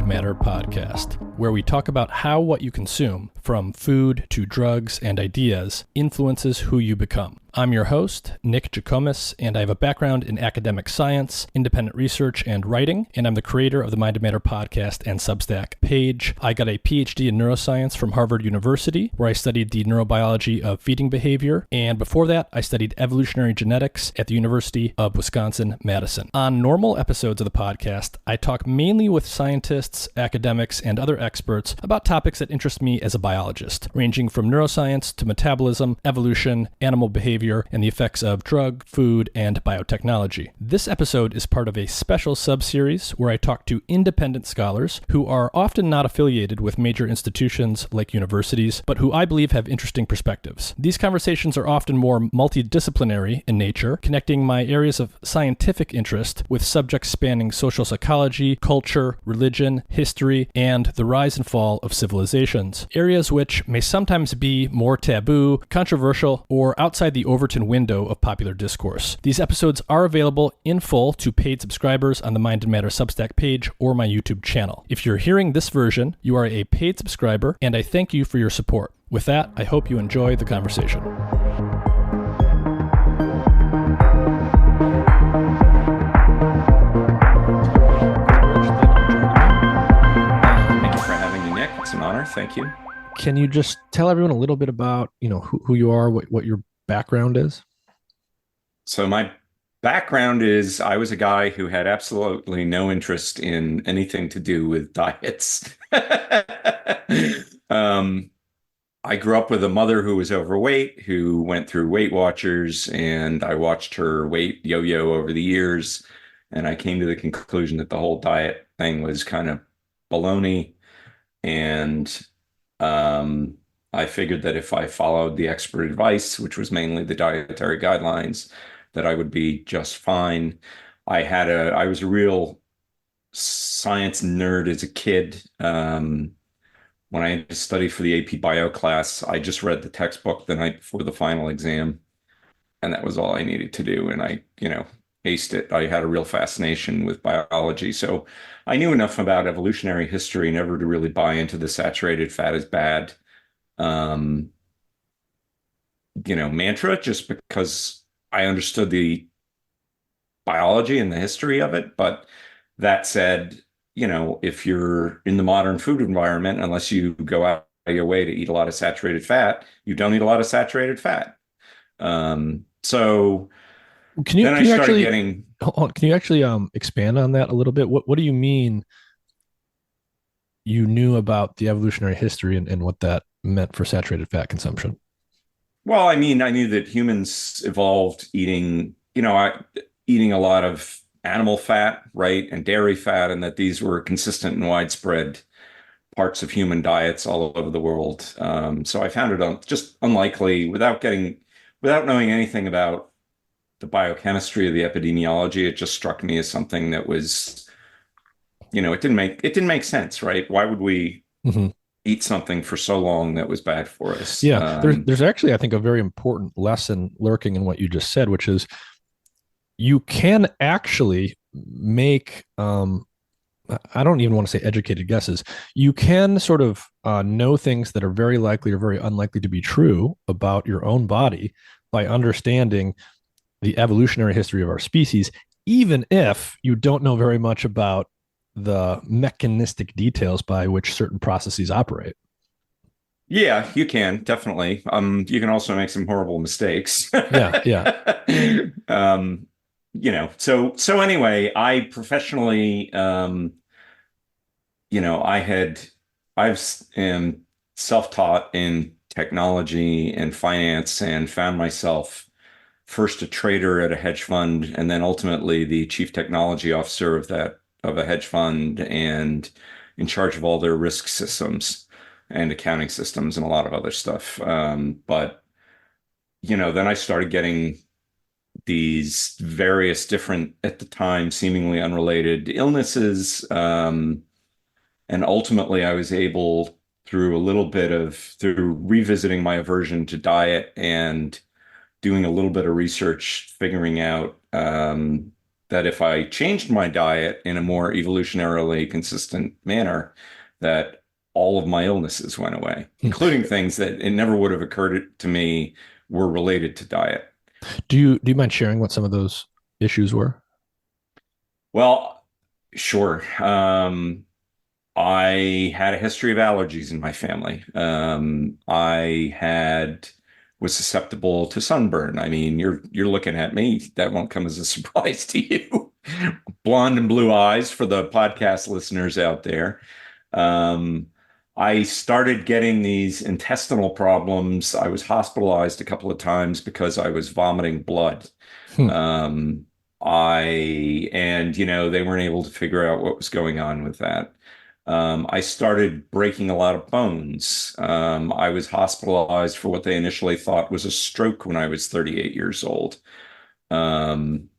Mind Matter podcast, where we talk about how what you consume, from food to drugs and ideas, influences who you become. I'm your host, Nick Jikomis, and I have a background in academic science, independent research, and writing, and I'm the creator of the Mind Matter podcast and Substack page. I got a PhD in neuroscience from Harvard University, where I studied the neurobiology of feeding behavior, and before that, I studied evolutionary genetics at the University of Wisconsin-Madison. On normal episodes of the podcast, I talk mainly with scientists, academics, and other experts about topics that interest me as a biologist, ranging from neuroscience to metabolism, evolution, animal behavior, and the effects of drug, food, and biotechnology. This episode is part of a special sub-series where I talk to independent scholars who are often not affiliated with major institutions like universities, but who I believe have interesting perspectives. These conversations are often more multidisciplinary in nature, connecting my areas of scientific interest with subjects spanning social psychology, culture, religion, history, and the rise and fall of civilizations, areas which may sometimes be more taboo, controversial, or outside the Overton window of popular discourse. These episodes are available in full to paid subscribers on the Mind and Matter Substack page or my YouTube channel. If you're hearing this version, you are a paid subscriber, and I thank you for your support. With that, I hope you enjoy the conversation. Thank you for having me, Nick. It's an honor. Thank you. Can you just tell everyone a little bit about, who you are, what your background is? So my background is I was a guy who had absolutely no interest in anything to do with diets. I grew up with a mother who was overweight, who went through Weight Watchers, and I watched her weight yo-yo over the years. And I came to the conclusion that the whole diet thing was kind of baloney. And I figured that if I followed the expert advice, which was mainly the dietary guidelines, that I would be just fine. I was a real science nerd as a kid. When I had to study for the AP Bio class, I just read the textbook the night before the final exam, and that was all I needed to do. And I, aced it. I had a real fascination with biology. So I knew enough about evolutionary history never to really buy into the saturated fat is bad mantra, just because I understood the biology and the history of it. But that said, if you're in the modern food environment, unless you go out of your way to eat a lot of saturated fat, you don't eat a lot of saturated fat. So can you actually getting... Can you actually expand on that a little bit? What do you mean you knew about the evolutionary history and what that meant for saturated fat consumption? Well, I knew that humans evolved eating a lot of animal fat, right, and dairy fat, and that these were consistent and widespread parts of human diets all over the world. So I found it just unlikely, without knowing anything about the biochemistry of the epidemiology. It just struck me as something that was, it didn't make sense, right? Why would we eat something for so long that was bad for us? Yeah, there's actually, I think, a very important lesson lurking in what you just said, which is you can actually make, I don't even want to say educated guesses. You can sort of know things that are very likely or very unlikely to be true about your own body by understanding the evolutionary history of our species, even if you don't know very much about the mechanistic details by which certain processes operate. Yeah, you can definitely. You can also make some horrible mistakes. Yeah. So anyway, I professionally, I've self-taught in technology and finance, and found myself first a trader at a hedge fund, and then ultimately the chief technology officer of a hedge fund, and in charge of all their risk systems and accounting systems and a lot of other stuff. But then I started getting these various different, at the time, seemingly unrelated illnesses. And ultimately I was able, through revisiting my aversion to diet and doing a little bit of research, figuring out that if I changed my diet in a more evolutionarily consistent manner, that all of my illnesses went away, including things that it never would have occurred to me were related to diet. Do you mind sharing what some of those issues were? Well, sure. I had a history of allergies in my family. I had was susceptible to sunburn. I mean, you're looking at me. That won't come as a surprise to you. Blonde and blue eyes for the podcast listeners out there. Um, I started getting these intestinal problems. I was hospitalized a couple of times because I was vomiting blood. Hmm. Um, and they weren't able to figure out what was going on with that. I started breaking a lot of bones. I was hospitalized for what they initially thought was a stroke when I was 38 years old. Um,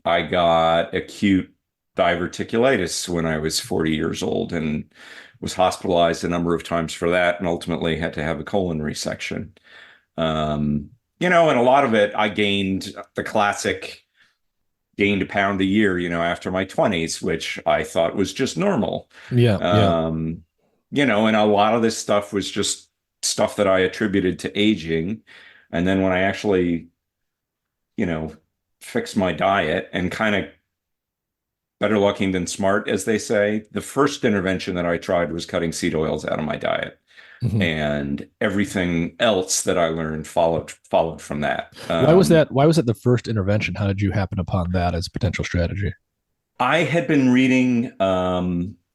I got acute diverticulitis when I was 40 years old and was hospitalized a number of times for that and ultimately had to have a colon resection. And a lot of it, I gained the classic gained a pound a year, after my 20s, which I thought was just normal. Yeah, yeah. Um, and a lot of this stuff was just stuff that I attributed to aging. And then when I actually, you know, fixed my diet and kind of better looking than smart, as they say, the first intervention that I tried was cutting seed oils out of my diet. Mhm. And everything else that I learned followed from that. Why was that? Why was it the first intervention? How did you happen upon that as a potential strategy? I had been reading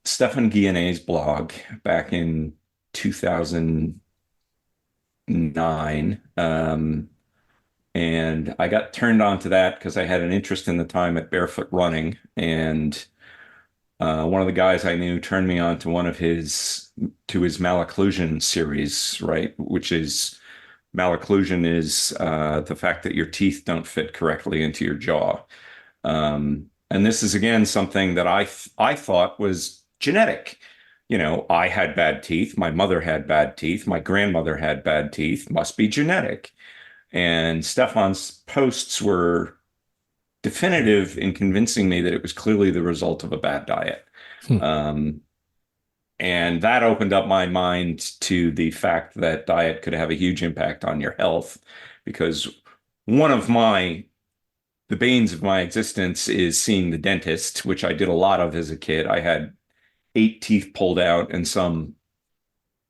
Stefan Guyenet's blog back in 2009, and I got turned on to that because I had an interest in the time at barefoot running, and one of the guys I knew turned me on to one of his malocclusion series, right? Which is malocclusion is the fact that your teeth don't fit correctly into your jaw. And this is again something that I thought was genetic. I had bad teeth. My mother had bad teeth. My grandmother had bad teeth. Must be genetic. And Stefan's posts were definitive in convincing me that it was clearly the result of a bad diet. Hmm. Um, and that opened up my mind to the fact that diet could have a huge impact on your health because one of the banes of my existence is seeing the dentist, which I did a lot of as a kid. I had 8 teeth pulled out and some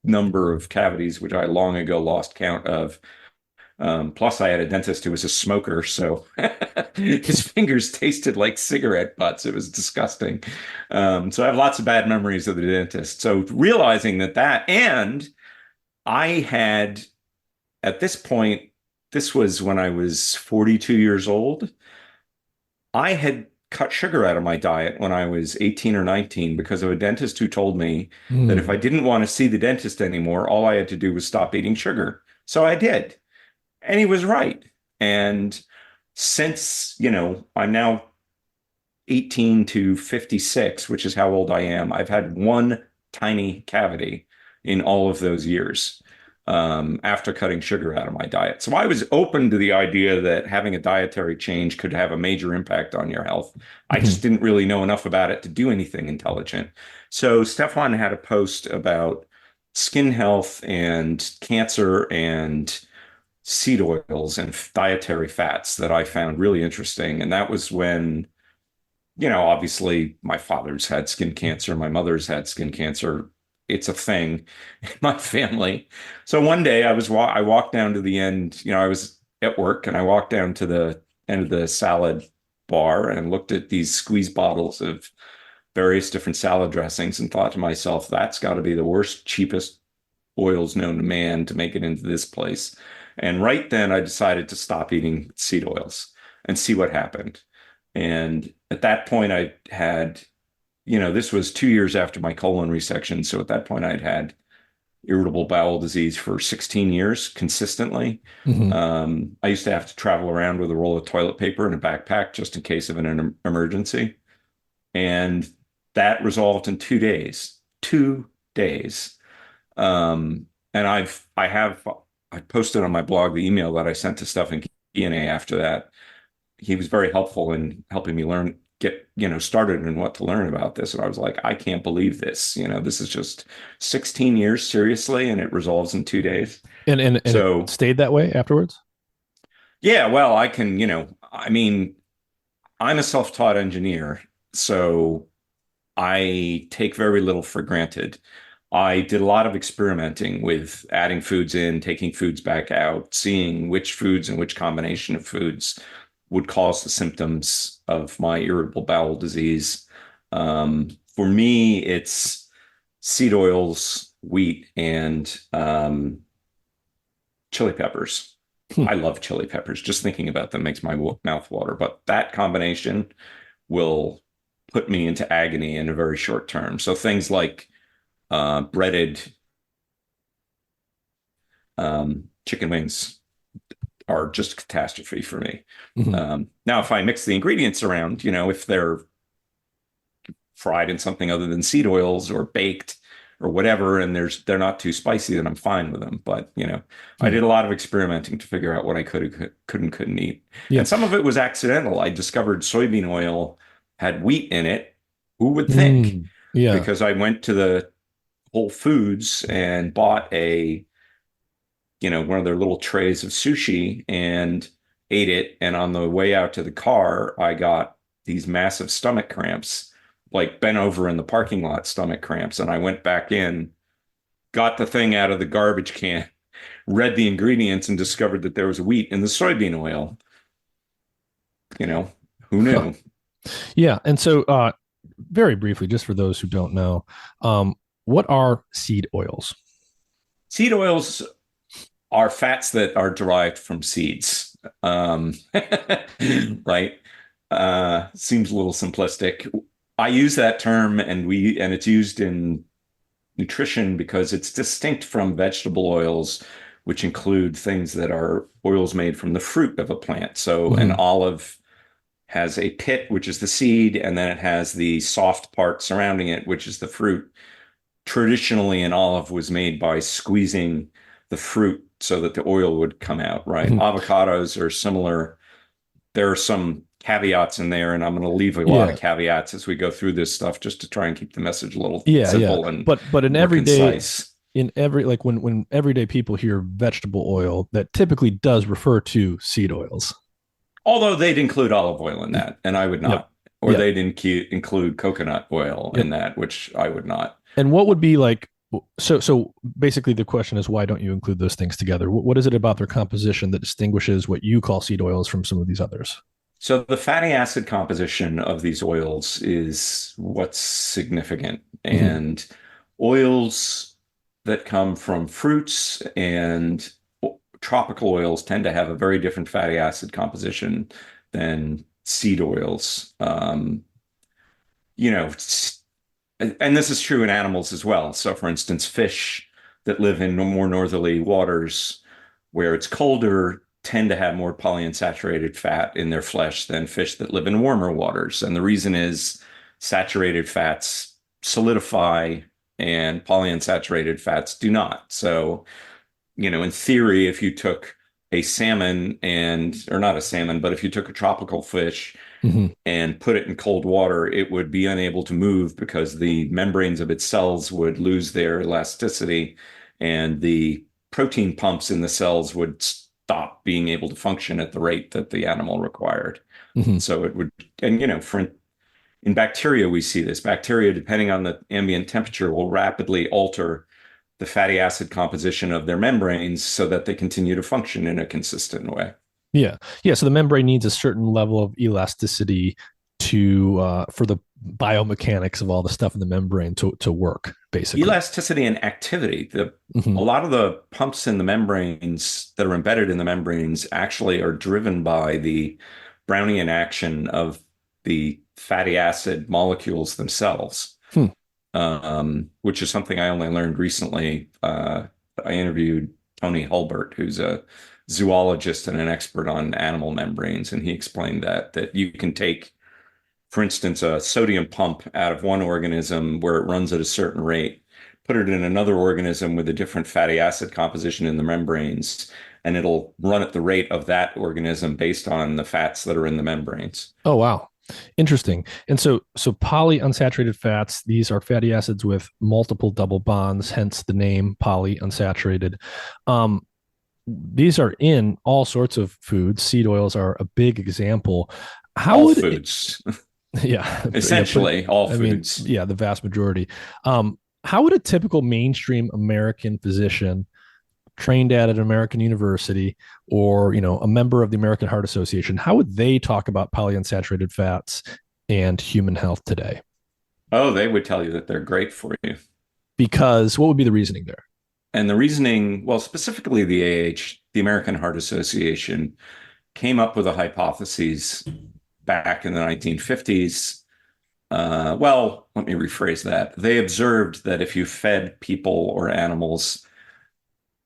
number of cavities, which I long ago lost count of. Plus, I had a dentist who was a smoker, so his fingers tasted like cigarette butts. It was disgusting. So I have lots of bad memories of the dentist. So realizing and I had, at this point, this was when I was 42 years old. I had cut sugar out of my diet when I was 18 or 19 because of a dentist who told me that if I Hmm. didn't want to see the dentist anymore, all I had to do was stop eating sugar. So I did. And he was right. And since, I'm now 18 to 56, which is how old I am, I've had one tiny cavity in all of those years after cutting sugar out of my diet. So I was open to the idea that having a dietary change could have a major impact on your health. I Mhm. just didn't really know enough about it to do anything intelligent. So Stefan had a post about skin health and cancer and seed oils and dietary fats that I found really interesting. And that was when, obviously my father's had skin cancer, my mother's had skin cancer. It's a thing in my family. So one day I walked down to the end, I was at work and I walked down to the end of the salad bar and looked at these squeeze bottles of various different salad dressings and thought to myself, that's got to be the worst, cheapest oils known to man to make it into this place. And right then I decided to stop eating seed oils and see what happened. And at that point, I had, this was 2 years after my colon resection. So at that point, I'd had irritable bowel disease for 16 years consistently. Mhm. I used to have to travel around with a roll of toilet paper and a backpack just in case of an emergency. And that resolved in 2 days. 2 days. And I posted on my blog the email that I sent to Stefan Guillenet after that. he was very helpful in helping me get, started in what to learn about this. And I was like, I can't believe this. This is just 16 years, seriously, and it resolves in 2 days. And it So stayed that way afterwards? yeah, well, I can, I mean, I'm a self-taught engineer, so I take very little for granted. I did a lot of experimenting with adding foods in, taking foods back out, seeing which foods and which combination of foods would cause the symptoms of my irritable bowel disease. For me, it's seed oils, wheat, and chili peppers. Hmm. I love chili peppers. Just thinking about them makes my mouth water. But that combination will put me into agony in a very short term. So things like breaded chicken wings are just catastrophe for me. Mm-hmm. Now, if I mix the ingredients around, if they're fried in something other than seed oils or baked or whatever, and they're not too spicy, then I'm fine with them. But I Hmm. did a lot of experimenting to figure out what I couldn't eat, Yeah. and some of it was accidental. I discovered soybean oil had wheat in it. Who would think? Mm. Yeah. Because I went to the Whole Foods and bought one of their little trays of sushi and ate it. And on the way out to the car, I got these massive stomach cramps, like bent over in the parking lot stomach cramps. And I went back in, got the thing out of the garbage can, read the ingredients, and discovered that there was wheat in the soybean oil. You know, who Huh. knew? Yeah. And so, very briefly, just for those who don't know, what are seed oils? Seed oils are fats that are derived from seeds. Right? Seems a little simplistic. I use that term and it's used in nutrition because it's distinct from vegetable oils, which include things that are oils made from the fruit of a plant. So an Mm-hmm. olive has a pit, which is the seed, and then it has the soft part surrounding it, which is the fruit. Traditionally, an olive was made by squeezing the fruit so that the oil would come out, right? Mm-hmm. Avocados are similar. There are some caveats in there, and I'm going to leave a lot of Yeah. caveats as we go through this stuff just to try and keep the message a little Yeah. Yeah. simple and But in more everyday, concise. in every, like when everyday people hear vegetable oil, that typically does refer to seed oils. Although they'd include olive oil in that, and I would Yep. not. Or Yep. they'd include coconut oil Yep. in that, which I would not. And what would be like, so basically the question is, why don't you include those things together? What is it about their composition that distinguishes what you call seed oils from some of these others? So the fatty acid composition of these oils is what's significant. Mm-hmm. And oils that come from fruits and tropical oils tend to have a very different fatty acid composition than seed oils. You know, and this is true in animals as well. So, for instance, fish that live in more northerly waters where it's colder tend to have more polyunsaturated fat in their flesh than fish that live in warmer waters. And the reason is saturated fats solidify and polyunsaturated fats do not. So, in theory, if you took a salmon or not a salmon, but if you took a tropical fish Mm-hmm. and put it in cold water, it would be unable to move because the membranes of its cells would lose their elasticity and the protein pumps in the cells would stop being able to function at the rate that the animal required. Mm-hmm. So it would, and in bacteria, we see this. Bacteria, depending on the ambient temperature, will rapidly alter the fatty acid composition of their membranes so that they continue to function in a consistent way. Yeah. Yeah. So the membrane needs a certain level of elasticity to for the biomechanics of all the stuff in the membrane to work, basically. Elasticity and activity. A Mm-hmm. lot of the pumps in the membranes that are embedded in the membranes actually are driven by the Brownian action of the fatty acid molecules themselves, Hmm. which is something I only learned recently. I interviewed Tony Hulbert, who's a zoologist and an expert on animal membranes, and he explained that you can take, for instance, a sodium pump out of one organism where it runs at a certain rate, put it in another organism with a different fatty acid composition in the membranes, and it'll run at the rate of that organism based on the fats that are in the membranes. Oh, wow. Interesting. And so polyunsaturated fats, these are fatty acids with multiple double bonds, hence the name polyunsaturated. Um, these are in all sorts of foods. Seed oils are a big example. How All would it, foods, yeah, essentially all I mean, foods. yeah, the vast majority. How would a typical mainstream American physician trained at an American university or, a member of the American Heart Association, how would they talk about polyunsaturated fats and human health today? Oh, they would tell you that they're great for you. Because what would be the reasoning there? And the reasoning, well, specifically the AH, the American Heart Association, came up with a hypothesis back in the 1950s. Well, let me rephrase that. They observed that if you fed people or animals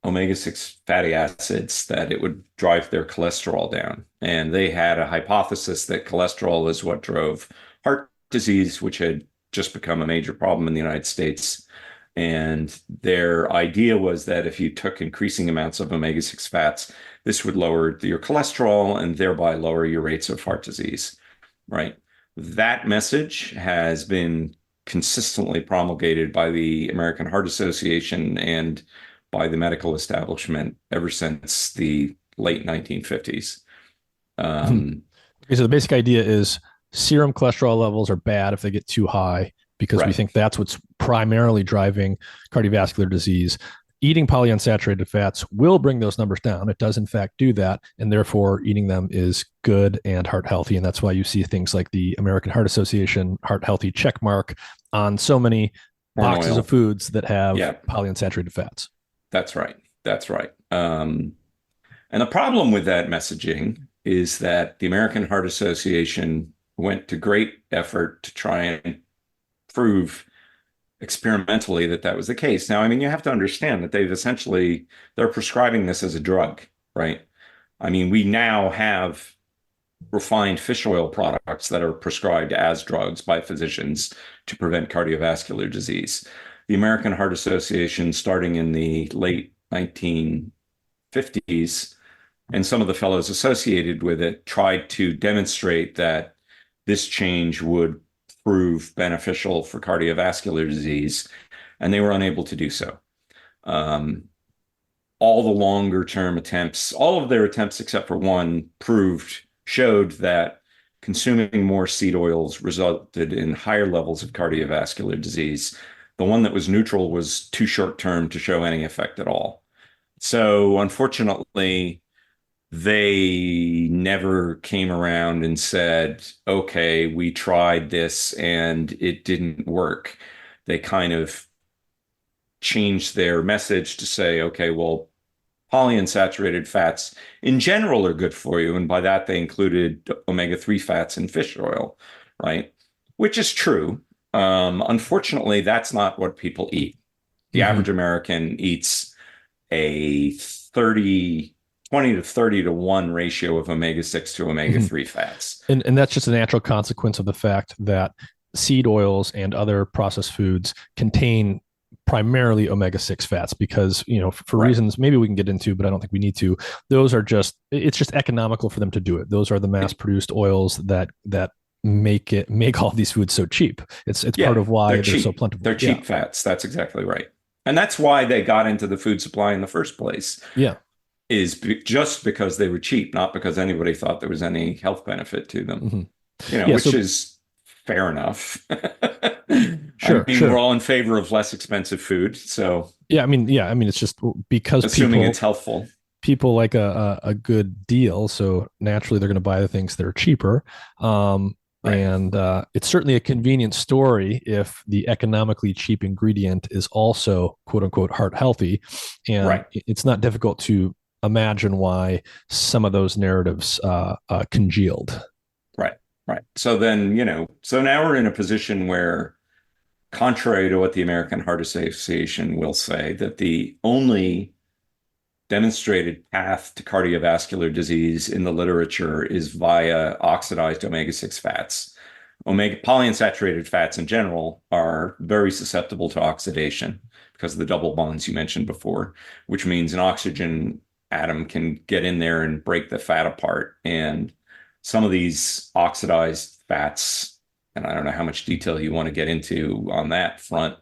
omega-6 fatty acids, that it would drive their cholesterol down. And they had a hypothesis that cholesterol is what drove heart disease, which had just become a major problem in the United States. And their idea was that if you took increasing amounts of omega-6 fats, this would lower your cholesterol and thereby lower your rates of heart disease, right? That message has been consistently promulgated by the American Heart Association and by the medical establishment ever since the late 1950s. Okay, so the basic idea is serum cholesterol levels are bad if they get too high because we Right. think that's what's primarily driving cardiovascular disease. Eating polyunsaturated fats will bring those numbers down. It does, in fact, do that. And therefore, eating them is good and heart healthy. And that's why you see things like the American Heart Association Heart Healthy check mark on so many Corn boxes of oil. foods that have Yeah, polyunsaturated fats. that's right. That's right. And the problem with that messaging is that the American Heart Association went to great effort to try and prove experimentally that that was the case. Now, I mean, you have to understand that they're prescribing this as a drug, right? I mean, we now have refined fish oil products that are prescribed as drugs by physicians to prevent cardiovascular disease. The American Heart Association, starting in the late 1950s, and some of the fellows associated with it tried to demonstrate that this change would prove beneficial for cardiovascular disease, and they were unable to do so. Um, all the longer term attempts, all of their attempts except for one, showed that consuming more seed oils resulted in higher levels of cardiovascular disease. The one that was neutral was too short term to show any effect at all. So unfortunately, they never came around and said, okay, we tried this and it didn't work. They kind of changed their message to say, okay, well, polyunsaturated fats in general are good for you. And by that, they included omega-3 fats in fish oil, right? Which is true. Unfortunately, that's not what people eat. The Mm-hmm. average American eats a 20 to 30 to 1 ratio of omega-6 to Mm-hmm. omega-3 fats. And that's just a natural consequence of the fact that seed oils and other processed foods contain primarily omega-6 fats because, for Right. reasons maybe we can get into, but I don't think we need to. It's just economical for them to do it. Those are the mass-produced oils that make all these foods so cheap. It's part Yeah, of why they're they're so cheap. plentiful. They're Yeah. cheap fats. That's exactly right. And that's why they got into the food supply in the first place, Yeah. just because they were cheap, not because anybody thought there was any health benefit to them, Mm-hmm. Yeah. which So is fair enough. I sure, mean, we're sure. all in favor of less expensive food. So Yeah. It's just because assuming it's healthful. people like a good deal, so naturally they're going to buy the things that are cheaper. Right. And it's certainly a convenient story if the economically cheap ingredient is also quote unquote heart healthy. And Right. it's not difficult to imagine why some of those narratives congealed. Right. Right. So then, so now we're in a position where, contrary to what the American Heart Association will say, that the only demonstrated path to cardiovascular disease in the literature is via oxidized omega-6 fats. Polyunsaturated fats in general are very susceptible to oxidation because of the double bonds you mentioned before, which means an oxygen atom can get in there and break the fat apart. And some of these oxidized fats, and I don't know how much detail you want to get into on that front,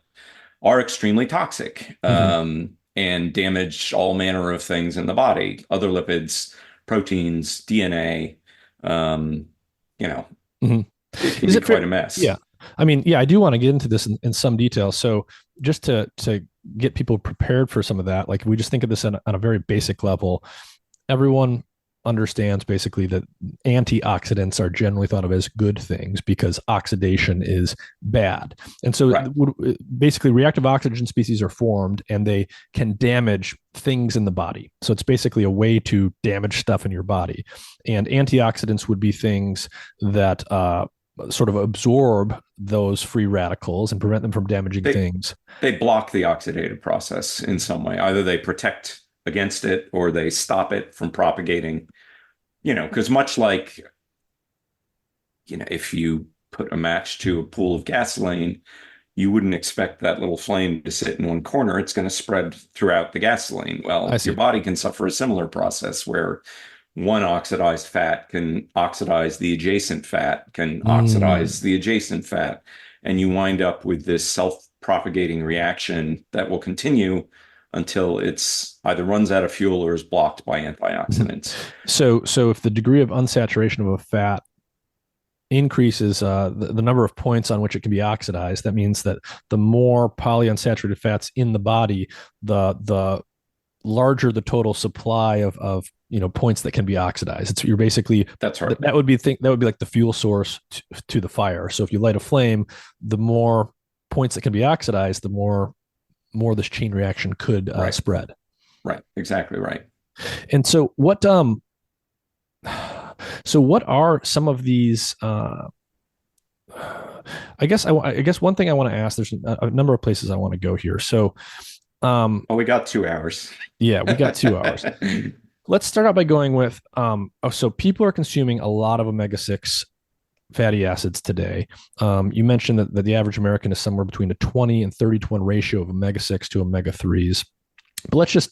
are extremely toxic, and damage all manner of things in the body, other lipids, proteins, DNA. You know, it can Is be it fair? quite a mess. Yeah. I mean, yeah, I do want to get into this in some detail. So just to get people prepared for some of that, like if we just think of this on a very basic level, everyone understands basically that antioxidants are generally thought of as good things because oxidation is bad. And so Right. basically reactive oxygen species are formed and they can damage things in the body. So it's basically a way to damage stuff in your body. And antioxidants would be things that sort of absorb those free radicals and prevent them from damaging things. They block the oxidative process in some way. Either they protect against it or they stop it from propagating. Because much like, if you put a match to a pool of gasoline, you wouldn't expect that little flame to sit in one corner. It's going to spread throughout the gasoline. Well, your body can suffer a similar process where one oxidized fat can oxidize the adjacent fat, can oxidize the adjacent fat, and you wind up with this self-propagating reaction that will continue until it's either runs out of fuel or is blocked by antioxidants. So if the degree of unsaturation of a fat increases the number of points on which it can be oxidized, that means that the more polyunsaturated fats in the body, the larger the total supply of points that can be oxidized. You're basically, that's right. That would be like the fuel source to the fire. So if you light a flame, the more points that can be oxidized, the more this chain reaction could spread. Right. Exactly right. And so what are some of these I guess one thing I want to ask, there's a number of places I want to go here. So we got 2 hours. Yeah, we got 2 hours. Let's start out by going with so people are consuming a lot of omega-6 fatty acids today. You mentioned that the average American is somewhere between a 20 and 30 to 1 ratio of omega-6 to omega-3s. But let's just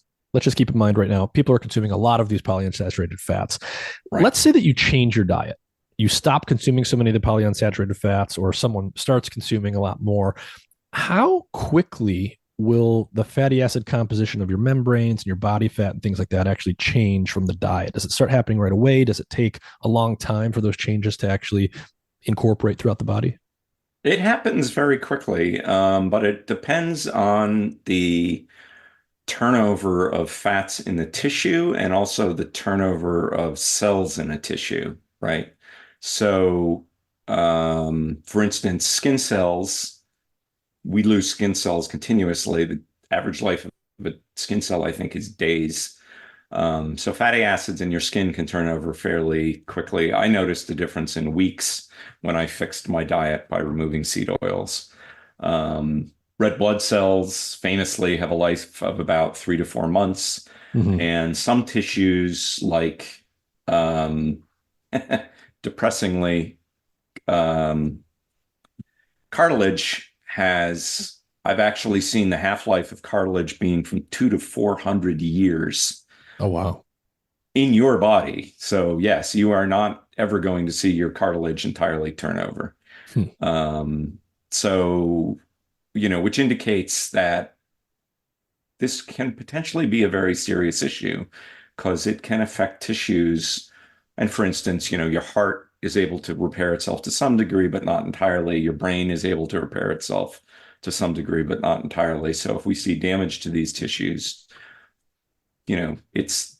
keep in mind right now, people are consuming a lot of these polyunsaturated fats. Right. Let's say that you change your diet. You stop consuming so many of the polyunsaturated fats, or someone starts consuming a lot more. How quickly will the fatty acid composition of your membranes and your body fat and things like that actually change from the diet? Does it start happening right away? Does it take a long time for those changes to actually incorporate throughout the body? It happens very quickly, but it depends on the turnover of fats in the tissue and also the turnover of cells in a tissue, right? So, for instance, skin cells, we lose skin cells continuously. The average life of a skin cell, I think, is days. So fatty acids in your skin can turn over fairly quickly. I noticed a difference in weeks when I fixed my diet by removing seed oils. Red blood cells famously have a life of about 3 to 4 months. And some tissues, like depressingly, cartilage I've actually seen the half-life of cartilage being from 200 to 400 years. Oh, wow. In your body. So yes, you are not ever going to see your cartilage entirely turn over. So, which indicates that this can potentially be a very serious issue because it can affect tissues. And for instance, your heart is able to repair itself to some degree, but not entirely. Your brain is able to repair itself to some degree, but not entirely. So if we see damage to these tissues, it's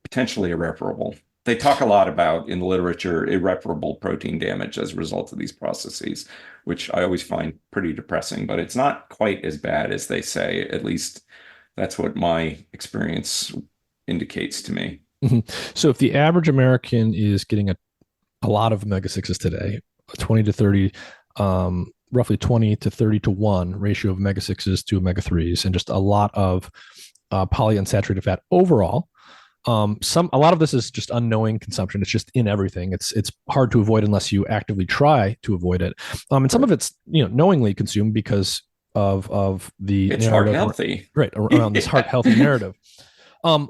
potentially irreparable. They talk a lot about, in the literature, irreparable protein damage as a result of these processes, which I always find pretty depressing, but it's not quite as bad as they say. At least that's what my experience indicates to me. So if the average American is getting a lot of omega-6s today, 20 to 30, roughly 20 to 30 to 1 ratio of omega-6s to omega-3s, and just a lot of polyunsaturated fat overall. A lot of this is just unknowing consumption. It's just in everything. It's hard to avoid unless you actively try to avoid it. And some of it's knowingly consumed because of the It's heart narrative, healthy. right, around this heart Yeah. healthy narrative. Um,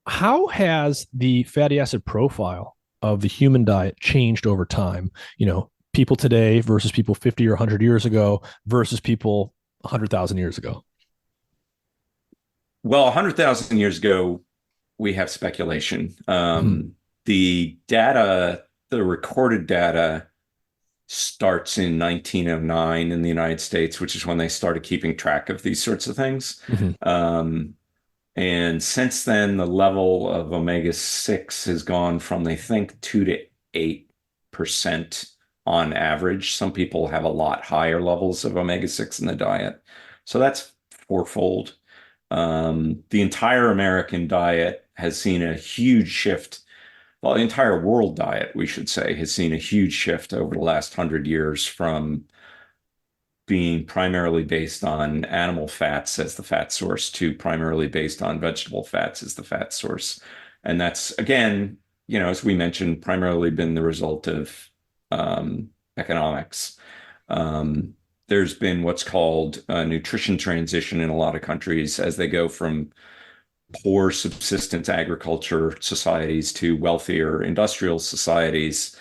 how has the fatty acid profile of the human diet changed over time? People today versus people 50 or 100 years ago versus people 100,000 years ago. Well, 100,000 years ago, we have speculation. Mm-hmm. The data, the recorded data, starts in 1909 in the United States, which is when they started keeping track of these sorts of things. Mm-hmm. Um, and since then, the level of omega-6 has gone from, they think, 2 to 8% on average. Some people have a lot higher levels of omega-6 in the diet. So that's fourfold. The entire American diet has seen a huge shift. Well, the entire world diet, we should say, has seen a huge shift over the last 100 years from being primarily based on animal fats as the fat source to primarily based on vegetable fats as the fat source. And that's, again, as we mentioned, primarily been the result of economics. Um, there's been what's called a nutrition transition in a lot of countries as they go from poor subsistence agriculture societies to wealthier industrial societies.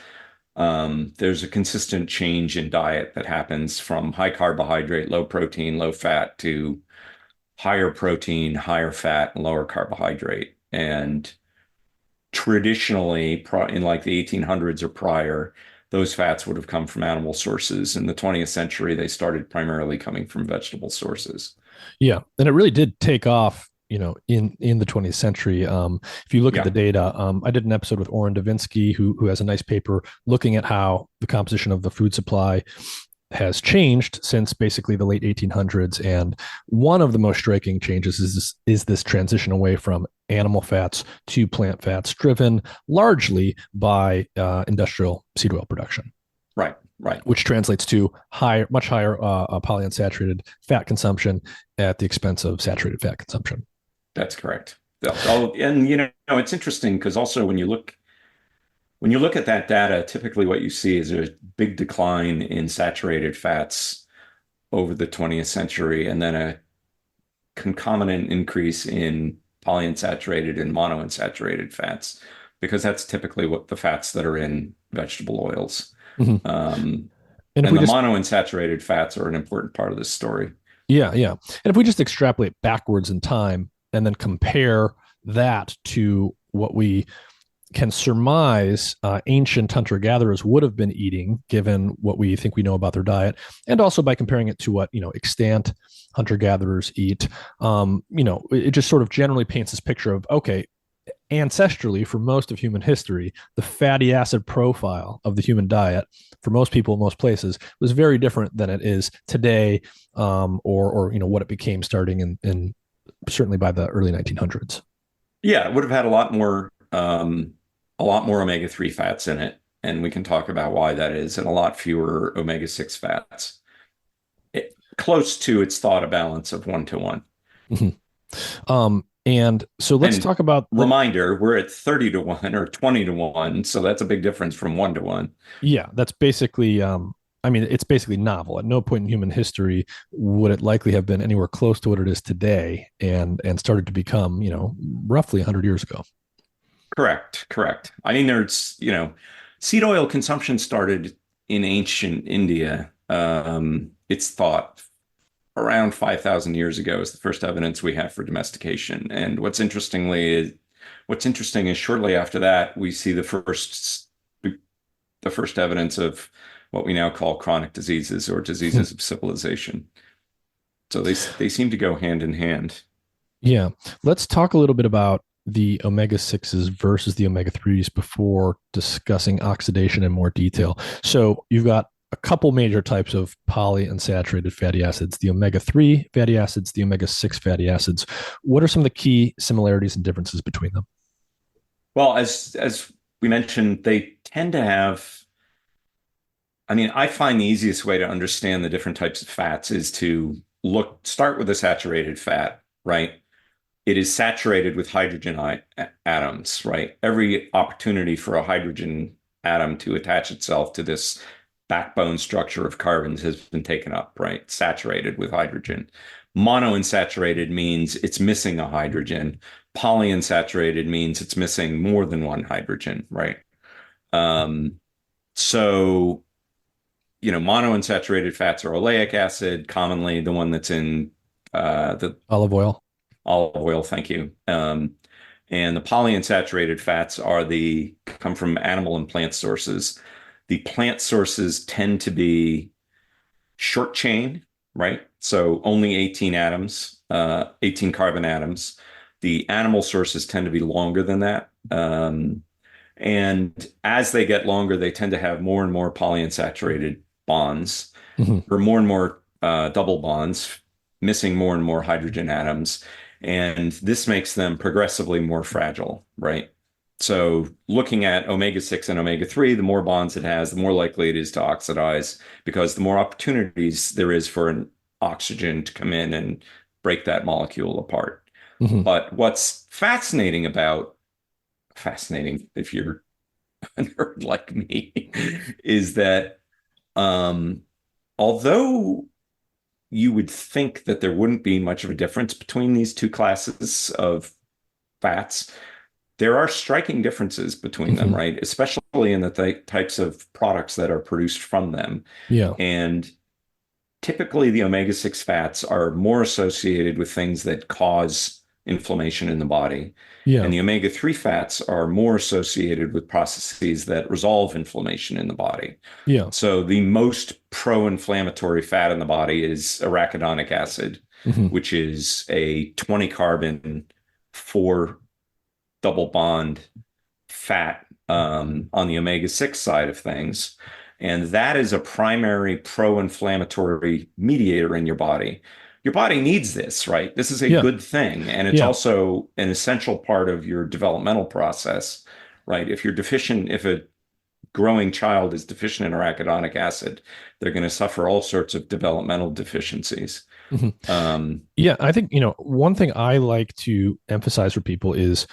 There's a consistent change in diet that happens from high carbohydrate, low protein, low fat to higher protein, higher fat, and lower carbohydrate. And traditionally, in like the 1800s or prior, those fats would have come from animal sources. In the 20th century, they started primarily coming from vegetable sources. Yeah, and it really did take off, in the 20th century. If you look at the Yeah, data, I did an episode with Oren Davinsky, who has a nice paper looking at how the composition of the food supply has changed since basically the late 1800s. And one of the most striking changes is this transition away from animal fats to plant fats, driven largely by industrial seed oil production, right, right. which translates to much higher polyunsaturated fat consumption at the expense of saturated fat consumption. That's correct. Oh, and it's interesting because also when you look at that data, typically what you see is a big decline in saturated fats over the 20th century, and then a concomitant increase in polyunsaturated and monounsaturated fats, because that's typically what the fats that are in vegetable oils. Mm-hmm. Um, And if and we the just monounsaturated fats are an important part of this story. Yeah, yeah. And if we just extrapolate backwards in time and then compare that to what we can surmise ancient hunter gatherers would have been eating, given what we think we know about their diet, and also by comparing it to what extant hunter gatherers eat, it just sort of generally paints this picture of, okay, ancestrally, for most of human history, the fatty acid profile of the human diet for most people in most places was very different than it is today, or what it became starting in certainly by the early 1900s. Yeah, it would have had a lot more omega-3 fats in it, and we can talk about why that is, and a lot fewer omega-6 fats. Close to its thought balance of 1 to 1. And so let's And talk about reminder, we're at 30 to 1 or 20 to 1, so that's a big difference from 1 to 1. yeah, that's basically, I mean, it's basically novel. At no point in human history would it likely have been anywhere close to what it is today, and started to become, roughly 100 years ago. Correct, correct. I mean, seed oil consumption started in ancient India. It's thought around 5,000 years ago is the first evidence we have for domestication. And what's interesting is shortly after that, we see the first evidence of what we now call chronic diseases or diseases of civilization. So they seem to go hand in hand. Yeah. Let's talk a little bit about the omega 6s versus the omega 3s before discussing oxidation in more detail. So you've got a couple major types of polyunsaturated fatty acids, the omega 3 fatty acids, the omega 6 fatty acids. What are some of the key similarities and differences between them? Well, as we mentioned, they tend to have. I mean, I find the easiest way to understand the different types of fats is to start with a saturated fat, right? It is saturated with hydrogen atoms, right? Every opportunity for a hydrogen atom to attach itself to this backbone structure of carbons has been taken up, right? Saturated with hydrogen. Monounsaturated means it's missing a hydrogen. Polyunsaturated means it's missing more than one hydrogen, right? Um, so, monounsaturated fats are oleic acid, commonly the one that's in the Olive oil. olive oil, thank you. And the polyunsaturated fats come from animal and plant sources. The plant sources tend to be short chain, right? So only 18 atoms, 18 carbon atoms. The animal sources tend to be longer than that. And as they get longer, they tend to have more and more polyunsaturated bonds, or more and more double bonds, missing more and more hydrogen atoms. And this makes them progressively more fragile, right? So looking at omega-6 and omega-3, the more bonds it has, the more likely it is to oxidize, because the more opportunities there is for an oxygen to come in and break that molecule apart. But what's fascinating if you're a nerd like me, is that although you would think that there wouldn't be much of a difference between these two classes of fats, there are striking differences between them, right? Especially in the types of products that are produced from them. Yeah. And typically the omega-6 fats are more associated with things that cause inflammation in the body. Yeah. And the omega-3 fats are more associated with processes that resolve inflammation in the body. Yeah. So the most pro-inflammatory fat in the body is arachidonic acid, which is a 20 carbon, 4 double bond fat on the omega-6 side of things. And that is a primary pro-inflammatory mediator in your body. Your body needs this, right? This is a good thing. And it's also an essential part of your developmental process, right? If a growing child is deficient in arachidonic acid, they're going to suffer all sorts of developmental deficiencies. I think, one thing I like to emphasize for people is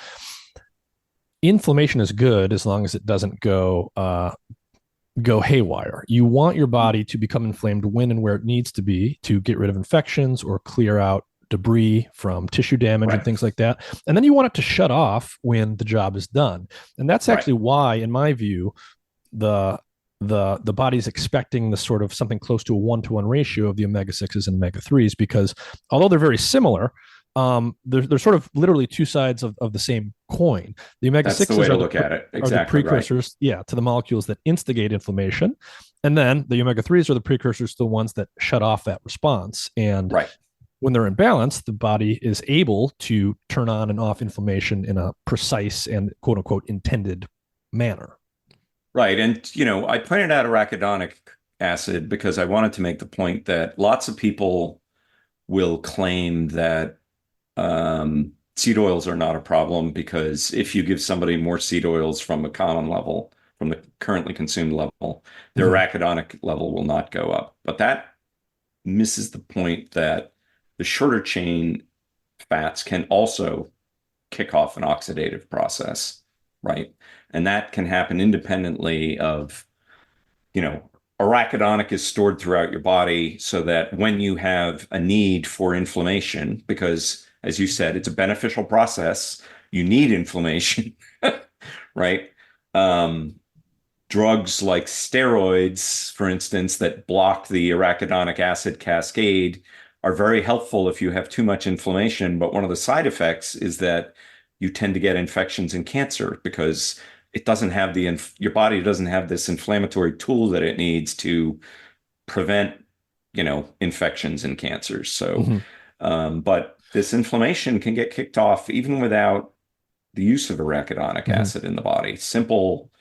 inflammation is good as long as it doesn't go haywire. You want your body to become inflamed when and where it needs to be to get rid of infections or clear out debris from tissue damage and things like that. And then you want it to shut off when the job is done. And that's actually why, in my view, the body's expecting the sort of something close to a 1-to-1 ratio of the omega-6s and omega-3s, because although they're very similar, they're sort of literally two sides of the same coin. The omega-6s are the precursors, to the molecules that instigate inflammation. And then the omega-3s are the precursors to the ones that shut off that response. And when they're in balance, the body is able to turn on and off inflammation in a precise and quote unquote intended manner. Right. And, I pointed out arachidonic acid because I wanted to make the point that lots of people will claim that seed oils are not a problem, because if you give somebody more seed oils from a common level, from the currently consumed level, their arachidonic level will not go up. But that misses the point that the shorter chain fats can also kick off an oxidative process, right? And that can happen independently of, arachidonic is stored throughout your body so that when you have a need for inflammation, because as you said, it's a beneficial process, you need inflammation, right? Drugs like steroids, for instance, that block the arachidonic acid cascade are very helpful if you have too much inflammation. But one of the side effects is that you tend to get infections and cancer, because it doesn't have your body doesn't have this inflammatory tool that it needs to prevent, infections and cancers. So, but this inflammation can get kicked off even without the use of arachidonic acid in the body. Simple,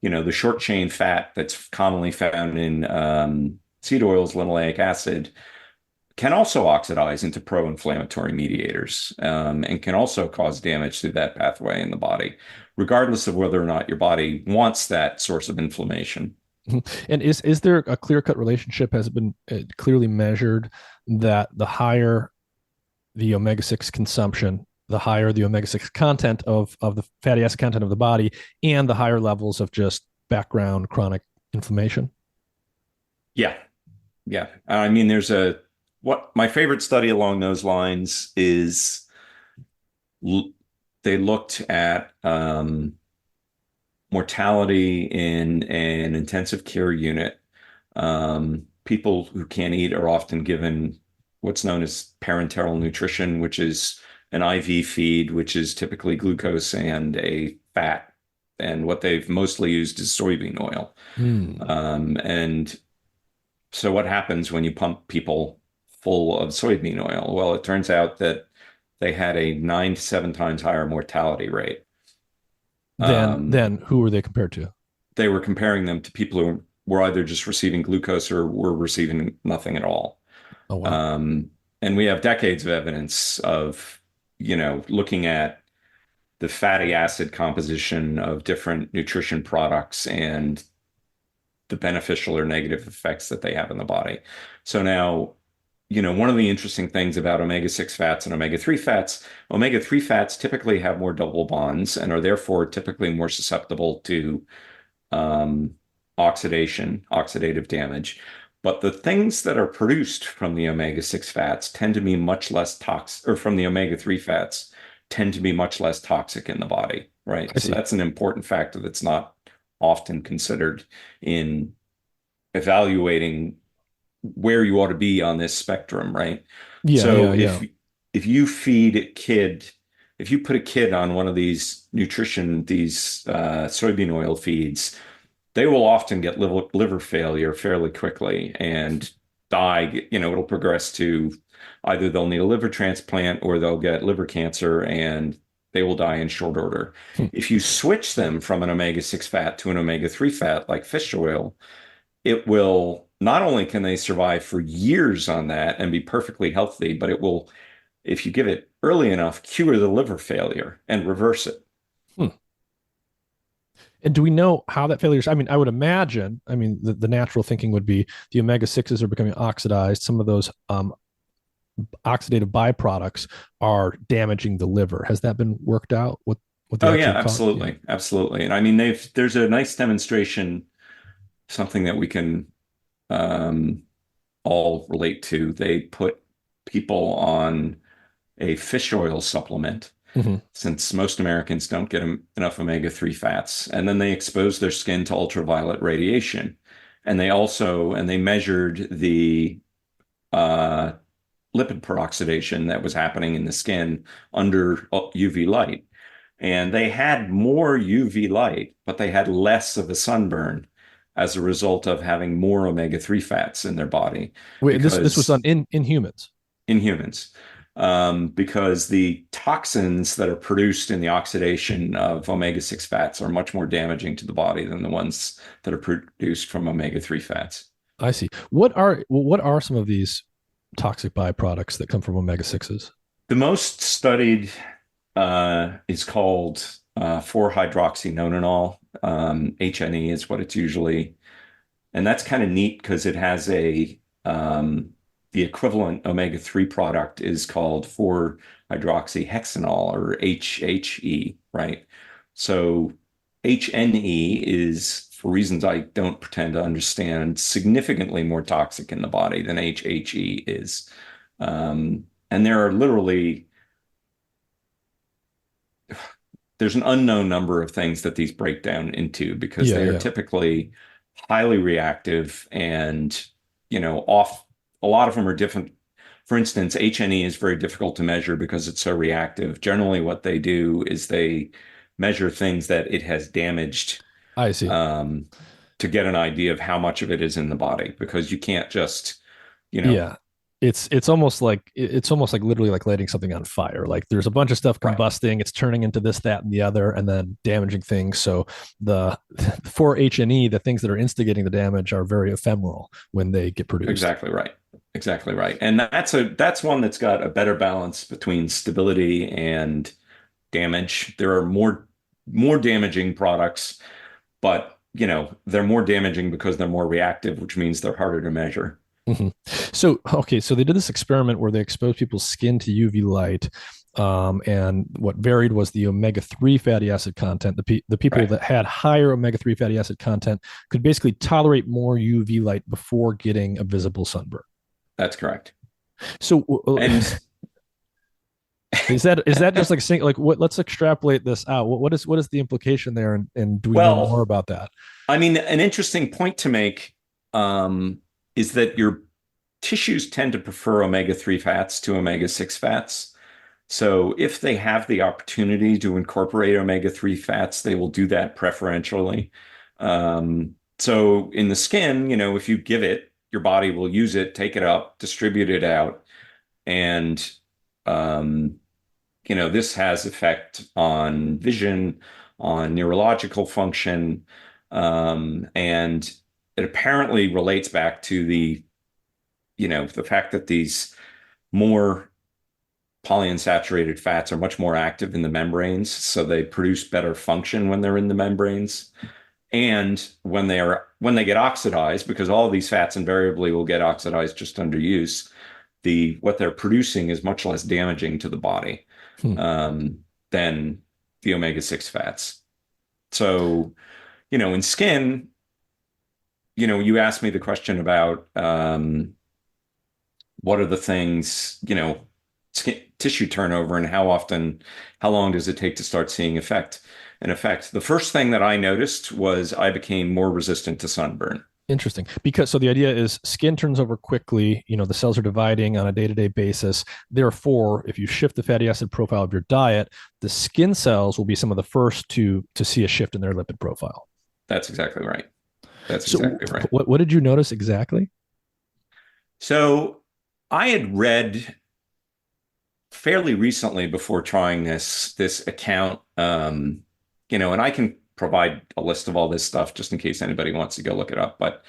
the short chain fat that's commonly found in seed oils, linoleic acid, can also oxidize into pro-inflammatory mediators, and can also cause damage through that pathway in the body, regardless of whether or not your body wants that source of inflammation. And is there a clear-cut relationship? Has it been clearly measured that the higher the omega-6 consumption, the higher the omega-6 content of the fatty acid content of the body, and the higher levels of just background chronic inflammation? Yeah, yeah. I mean, there's a what my favorite study along those lines is l- they looked at mortality in an intensive care unit. People who can't eat are often given what's known as parenteral nutrition, which is an IV feed, which is typically glucose and a fat. And what they've mostly used is soybean oil. Hmm. And so what happens when you pump people full of soybean oil? Well, it turns out that they had a 9 to 7 times higher mortality rate. Um, Then who were they compared to? they were comparing them to people who were either just receiving glucose or were receiving nothing at all. Oh, wow. Um, and we have decades of evidence of, looking at the fatty acid composition of different nutrition products and the beneficial or negative effects that they have in the body. So now, one of the interesting things about omega-6 fats and omega-3 fats typically have more double bonds and are therefore typically more susceptible to um, oxidative damage. But the things that are produced from the omega-6 fats tend to be much less toxic, or from the omega-3 fats tend to be much less toxic in the body, right? I So see. that's an important factor that's not often considered in evaluating where you ought to be on this spectrum, right? Yeah, yeah, So yeah. if you feed a kid, if you put a kid on one of these soybean oil feeds, they will often get liver failure fairly quickly and die. It'll progress to either they'll need a liver transplant or they'll get liver cancer and they will die in short order. Hmm. If you switch them from an omega-6 fat to an omega-3 fat like fish oil, it will not only can they survive for years on that and be perfectly healthy, but it will, if you give it early enough, cure the liver failure and reverse it. Hmm. And do we know how that failure is? I mean, I would imagine, the natural thinking would be the omega 6s are becoming oxidized. Some of those oxidative byproducts are damaging the liver. Has that been worked out? What the Oh yeah, actual cause? Yeah. absolutely. Absolutely. And I mean, there's a nice demonstration, something that we can um, all relate to. They put people on a fish oil supplement Hmm. since most Americans don't get enough omega-3 fats. And then they exposed their skin to ultraviolet radiation. And they measured the uh, lipid peroxidation that was happening in the skin under UV light. And they had more UV light, but they had less of a sunburn as a result of having more omega-3 fats in their body Wait, this was done because in humans. in humans, because the toxins that are produced in the oxidation of omega-6 fats are much more damaging to the body than the ones that are produced from omega-3 fats. I see. What are some of these toxic byproducts that come from omega 6s? The most studied is called 4-hydroxynonenal. HNE is what it's usually, and that's kind of neat because it has the equivalent omega-3 product is called 4-hydroxyhexanol or HHE, right? So HNE is, for reasons I don't pretend to understand, significantly more toxic in the body than HHE is. And there are literally, there's an unknown number of things that these break down into because Yeah, they are yeah. typically highly reactive and, off. A lot of them are different. For instance, HNE is very difficult to measure because it's so reactive. Generally, what they do is they measure things that it has damaged I see. um, to get an idea of how much of it is in the body because you can't just, you know, Yeah. It's almost like literally like lighting something on fire. Like there's a bunch of stuff right. combusting, it's turning into this, that, and the other, and then damaging things. So the for H&E, the things that are instigating the damage are very ephemeral when they get produced. Exactly right. Exactly right. And that's one that's got a better balance between stability and damage. There are more damaging products, but they're more damaging because they're more reactive, which means they're harder to measure. Mhm. So, okay, so they did this experiment where they exposed people's skin to UV light, And what varied was the omega-3 fatty acid content. The people Right. that had higher omega-3 fatty acid content could basically tolerate more UV light before getting a visible sunburn. That's correct. So And is that just like what? Let's extrapolate this out. What is the implication there, and do we know more well, about that? I mean, an interesting point to make is that your tissues tend to prefer omega-3 fats to omega-6 fats. So if they have the opportunity to incorporate omega-3 fats, they will do that preferentially. So in the skin, if you give it, your body will use it, take it up, distribute it out. And, um, this has effect on vision, on neurological function. And it apparently relates back to the fact that these more polyunsaturated fats are much more active in the membranes, so they produce better function when they're in the membranes. And when they get oxidized, because all of these fats invariably will get oxidized just under use, what they're producing is much less damaging to the body Hmm. than the omega-6 fats. So, in skin, you asked me the question about what are the things, tissue turnover and how long does it take to start seeing an effect? The first thing that I noticed was I became more resistant to sunburn. Interesting. Because so the idea is skin turns over quickly, the cells are dividing on a day-to-day basis. Therefore, if you shift the fatty acid profile of your diet, the skin cells will be some of the first to see a shift in their lipid profile. That's exactly right. That's So exactly right. what did you notice exactly? So I had read fairly recently before trying this account, and I can provide a list of all this stuff just in case anybody wants to go look it up. But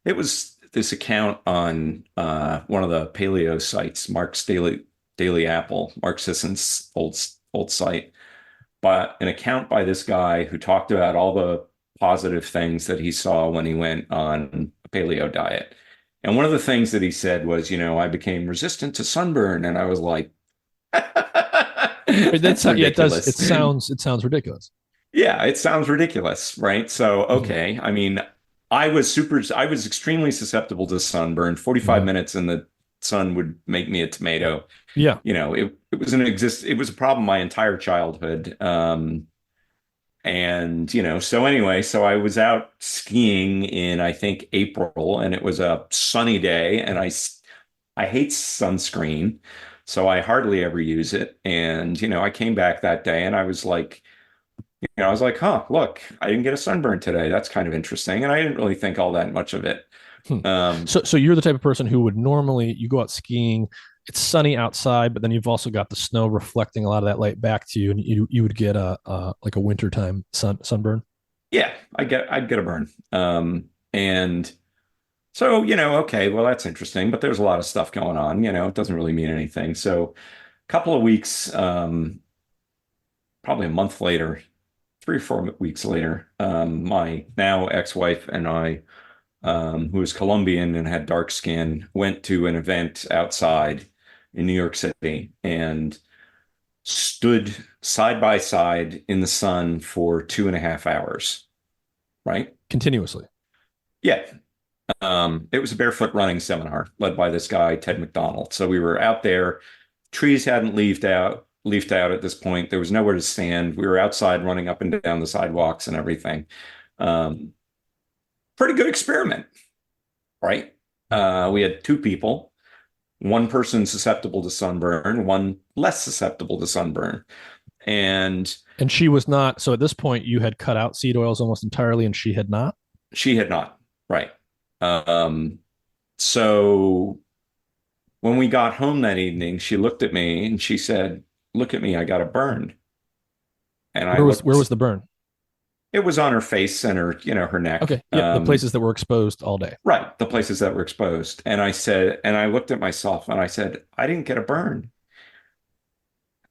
it was this account on one of the paleo sites, Mark's Daily Apple, Mark Sisson's old site, but an account by this guy who talked about all the positive things that he saw when he went on a paleo diet. And one of the things that he said was, I became resistant to sunburn. And I was like, That's that's yeah, it does. It ridiculous. sounds ridiculous. Yeah, it sounds ridiculous, right? So, Mhm. okay. I mean, I was extremely susceptible to sunburn. 45 Mhm. minutes in the sun would make me a tomato. Yeah. It was a problem my entire childhood. And, so anyway, so I was out skiing in, I think, April, and it was a sunny day, and I hate sunscreen, so I hardly ever use it. And, I came back that day and I was like, huh, look, I didn't get a sunburn today. That's kind of interesting. And I didn't really think all that much of it. Hmm. Um, So you're the type of person who would normally you go out skiing, it's sunny outside, but then you've also got the snow reflecting a lot of that light back to you, and you would get a like a wintertime sunburn. yeah, I'd get a burn. And so, okay, well, that's interesting, but there's a lot of stuff going on, it doesn't really mean anything. So a couple of weeks, probably a month later, 3 or 4 weeks later, my now ex-wife and I, who was Colombian and had dark skin, went to an event outside in New York City and stood side by side in the sun for 2.5 hours, right? Continuously. Yeah. It was a barefoot running seminar led by this guy, Ted McDonald. So we were out there. Trees hadn't leafed out at this point. There was nowhere to stand. We were outside running up and down the sidewalks and everything. Um, Pretty good experiment, right? We had two people, one person susceptible to sunburn, one less susceptible to sunburn. And And she was not. So at this point, you had cut out seed oils almost entirely, and she had not. she had not, right? Um, so when we got home that evening, she looked at me and she said, "Look at me, I got a burn." And I Where was looked, the burn? it was on her face and her neck. Okay. Yeah, the places that were exposed all day. Right, the places that were exposed. And I looked at myself and I said, I didn't get a burn.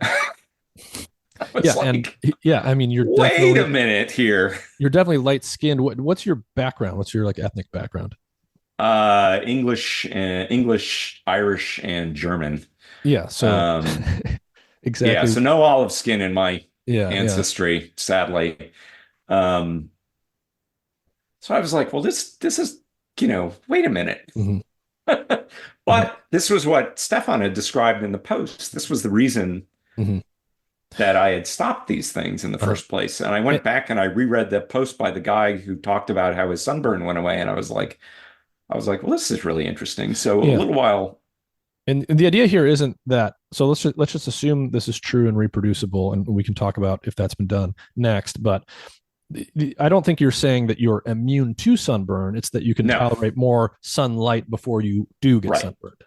I was Yeah, and like, yeah, I mean, wait a minute here. you're definitely light skinned. What's your background? What's your like ethnic background? English, Irish, and German. Yeah, so Um, Yeah, exactly. so no olive skin in my Yeah, yeah. ancestry, sadly. Um, so I was like, well, this is, wait a minute. Hmm. Hmm. But this was what Stefan had described in the post. This was the reason Hmm. that I had stopped these things in the Uh-huh. first place. And I Eh, went back and I reread that post by the guy who talked about how his sunburn went away. And I was like, well, this is really interesting. So a yeah. little while, And the idea here isn't that. So let's just assume this is true and reproducible, and we can talk about if that's been done next. But I don't think you're saying that you're immune to sunburn. It's that you can no, tolerate more sunlight before you do get right. sunburned.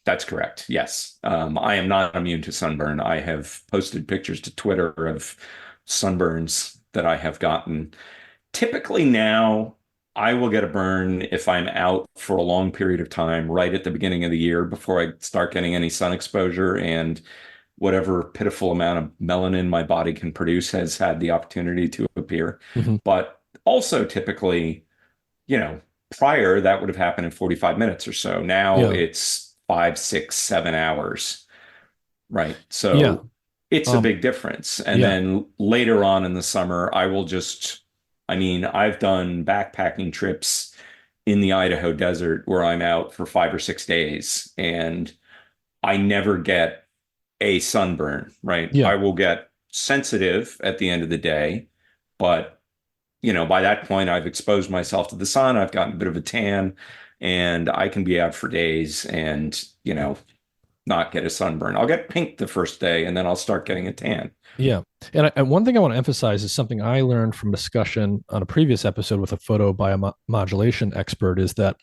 That's correct. Yes. I am not immune to sunburn. I have posted pictures to Twitter of sunburns that I have gotten. Typically now, I will get a burn if I'm out for a long period of time, right at the beginning of the year before I start getting any sun exposure, and whatever pitiful amount of melanin my body can produce has had the opportunity to appear. Hmm. But also typically, you know, prior that would have happened in 45 minutes or so. Now Yeah. it's 5, 6, 7 hours, right? Yeah. So it's a Um, big difference. And yeah. then later on in the summer, I mean, I've done backpacking trips in the Idaho desert where I'm out for 5 or 6 days and I never get a sunburn, right? Yeah. I will get sensitive at the end of the day, but by that point, I've exposed myself to the sun. I've gotten a bit of a tan, and I can be out for days and, not get a sunburn. I'll get pink the first day, and then I'll start getting a tan. Yeah. And one thing I want to emphasize is something I learned from discussion on a previous episode with a photobiomodulation expert is that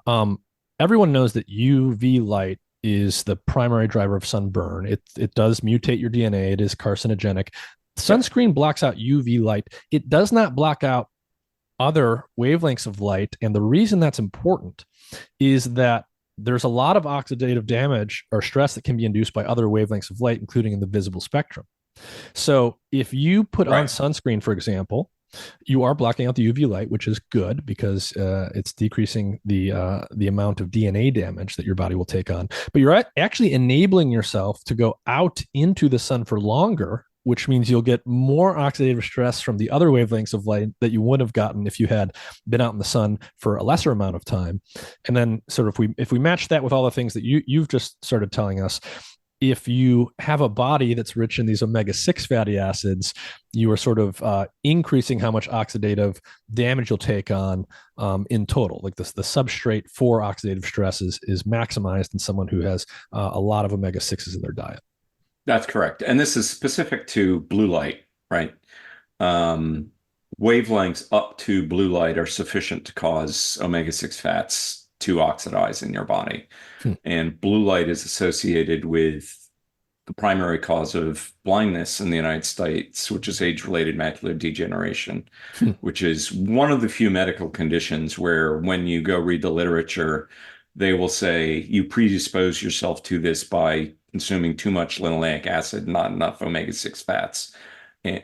um, everyone knows that UV light is the primary driver of sunburn. It does mutate your DNA. It is carcinogenic. Yep. Sunscreen blocks out UV light. It does not block out other wavelengths of light. And the reason that's important is that there's a lot of oxidative damage or stress that can be induced by other wavelengths of light, including in the visible spectrum. So if you put on Right. sunscreen, for example, you are blocking out the UV light, which is good because it's decreasing the amount of DNA damage that your body will take on. But you're actually enabling yourself to go out into the sun for longer, which means you'll get more oxidative stress from the other wavelengths of light that you wouldn't have gotten if you had been out in the sun for a lesser amount of time. And then, sort of, if we match that with all the things that you've just started telling us, if you have a body that's rich in these omega-6 fatty acids, you are sort of increasing how much oxidative damage you'll take on in total. Like the substrate for oxidative stress is maximized in someone who has a lot of omega-6s in their diet. That's correct. And this is specific to blue light, right? Um, Wavelengths up to blue light are sufficient to cause omega-6 fats to oxidize in your body. Hmm. And blue light is associated with the primary cause of blindness in the United States, which is age-related macular degeneration, Hmm. which is one of the few medical conditions where when you go read the literature, they will say you predispose yourself to this by consuming too much linoleic acid, not enough omega-6 fats,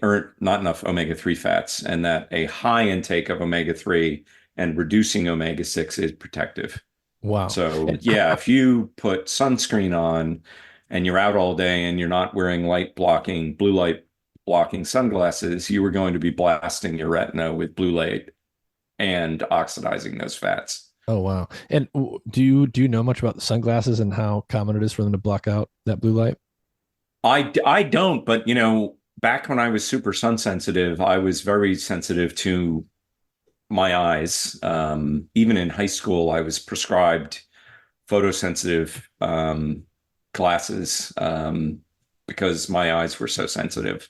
or not enough omega-3 fats, and that a high intake of omega-3 and reducing omega-6 is protective. Wow. So, yeah, if you put sunscreen on and you're out all day and you're not wearing blue light blocking sunglasses, you are going to be blasting your retina with blue light and oxidizing those fats. Oh wow. And do you know much about the sunglasses and how common it is for them to block out that blue light? I don't, but back when I was super sun sensitive, I was very sensitive to my eyes. Even in high school, I was prescribed photosensitive glasses because my eyes were so sensitive.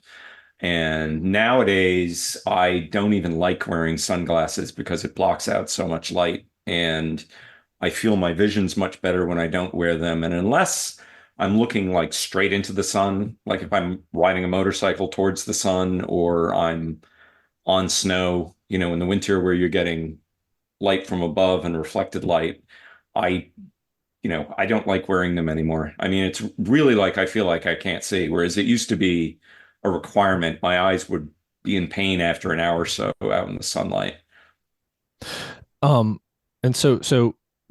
And nowadays, I don't even like wearing sunglasses because it blocks out so much light. And I feel my vision's much better when I don't wear them. And unless I'm looking like straight into the sun, like if I'm riding a motorcycle towards the sun or I'm on snow, in the winter where you're getting light from above and reflected light, I I don't like wearing them anymore. I mean, it's really like I feel like I can't see, whereas it used to be a requirement. My eyes would be in pain after an hour or so out in the sunlight. Um, and so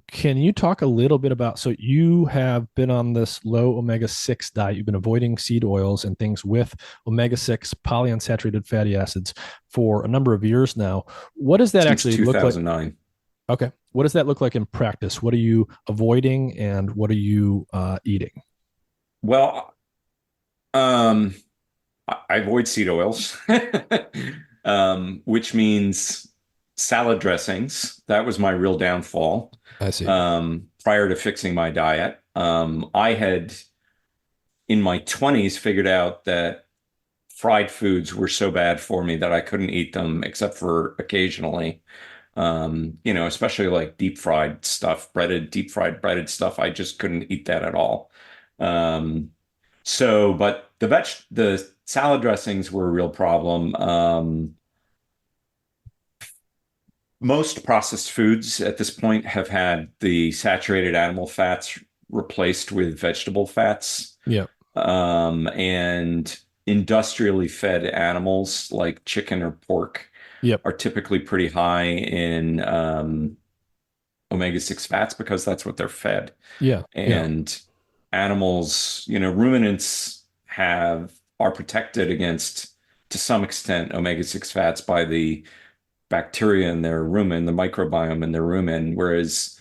Can you talk a little bit about, so you have been on this low omega-6 diet. You've been avoiding seed oils and things with omega-6 polyunsaturated fatty acids for a number of years now. What does that Since actually look like? 2009. Okay. What does that look like in practice? What are you avoiding and what are you eating? Well, I avoid seed oils, which means salad dressings. That was my real downfall I see. prior to fixing my diet. I had, in my 20s, figured out that fried foods were so bad for me that I couldn't eat them except for occasionally. Especially like deep fried stuff, deep fried breaded stuff. I just couldn't eat that at all. Um, but the salad dressings were a real problem. Most processed foods at this point have had the saturated animal fats replaced with vegetable fats. Yeah. And industrially fed animals like chicken or pork Yep. are typically pretty high in omega-6 fats because that's what they're fed. Yeah. Yeah. And animals, ruminants are protected against, to some extent, omega-6 fats by the bacteria in their rumen, the microbiome in their rumen, whereas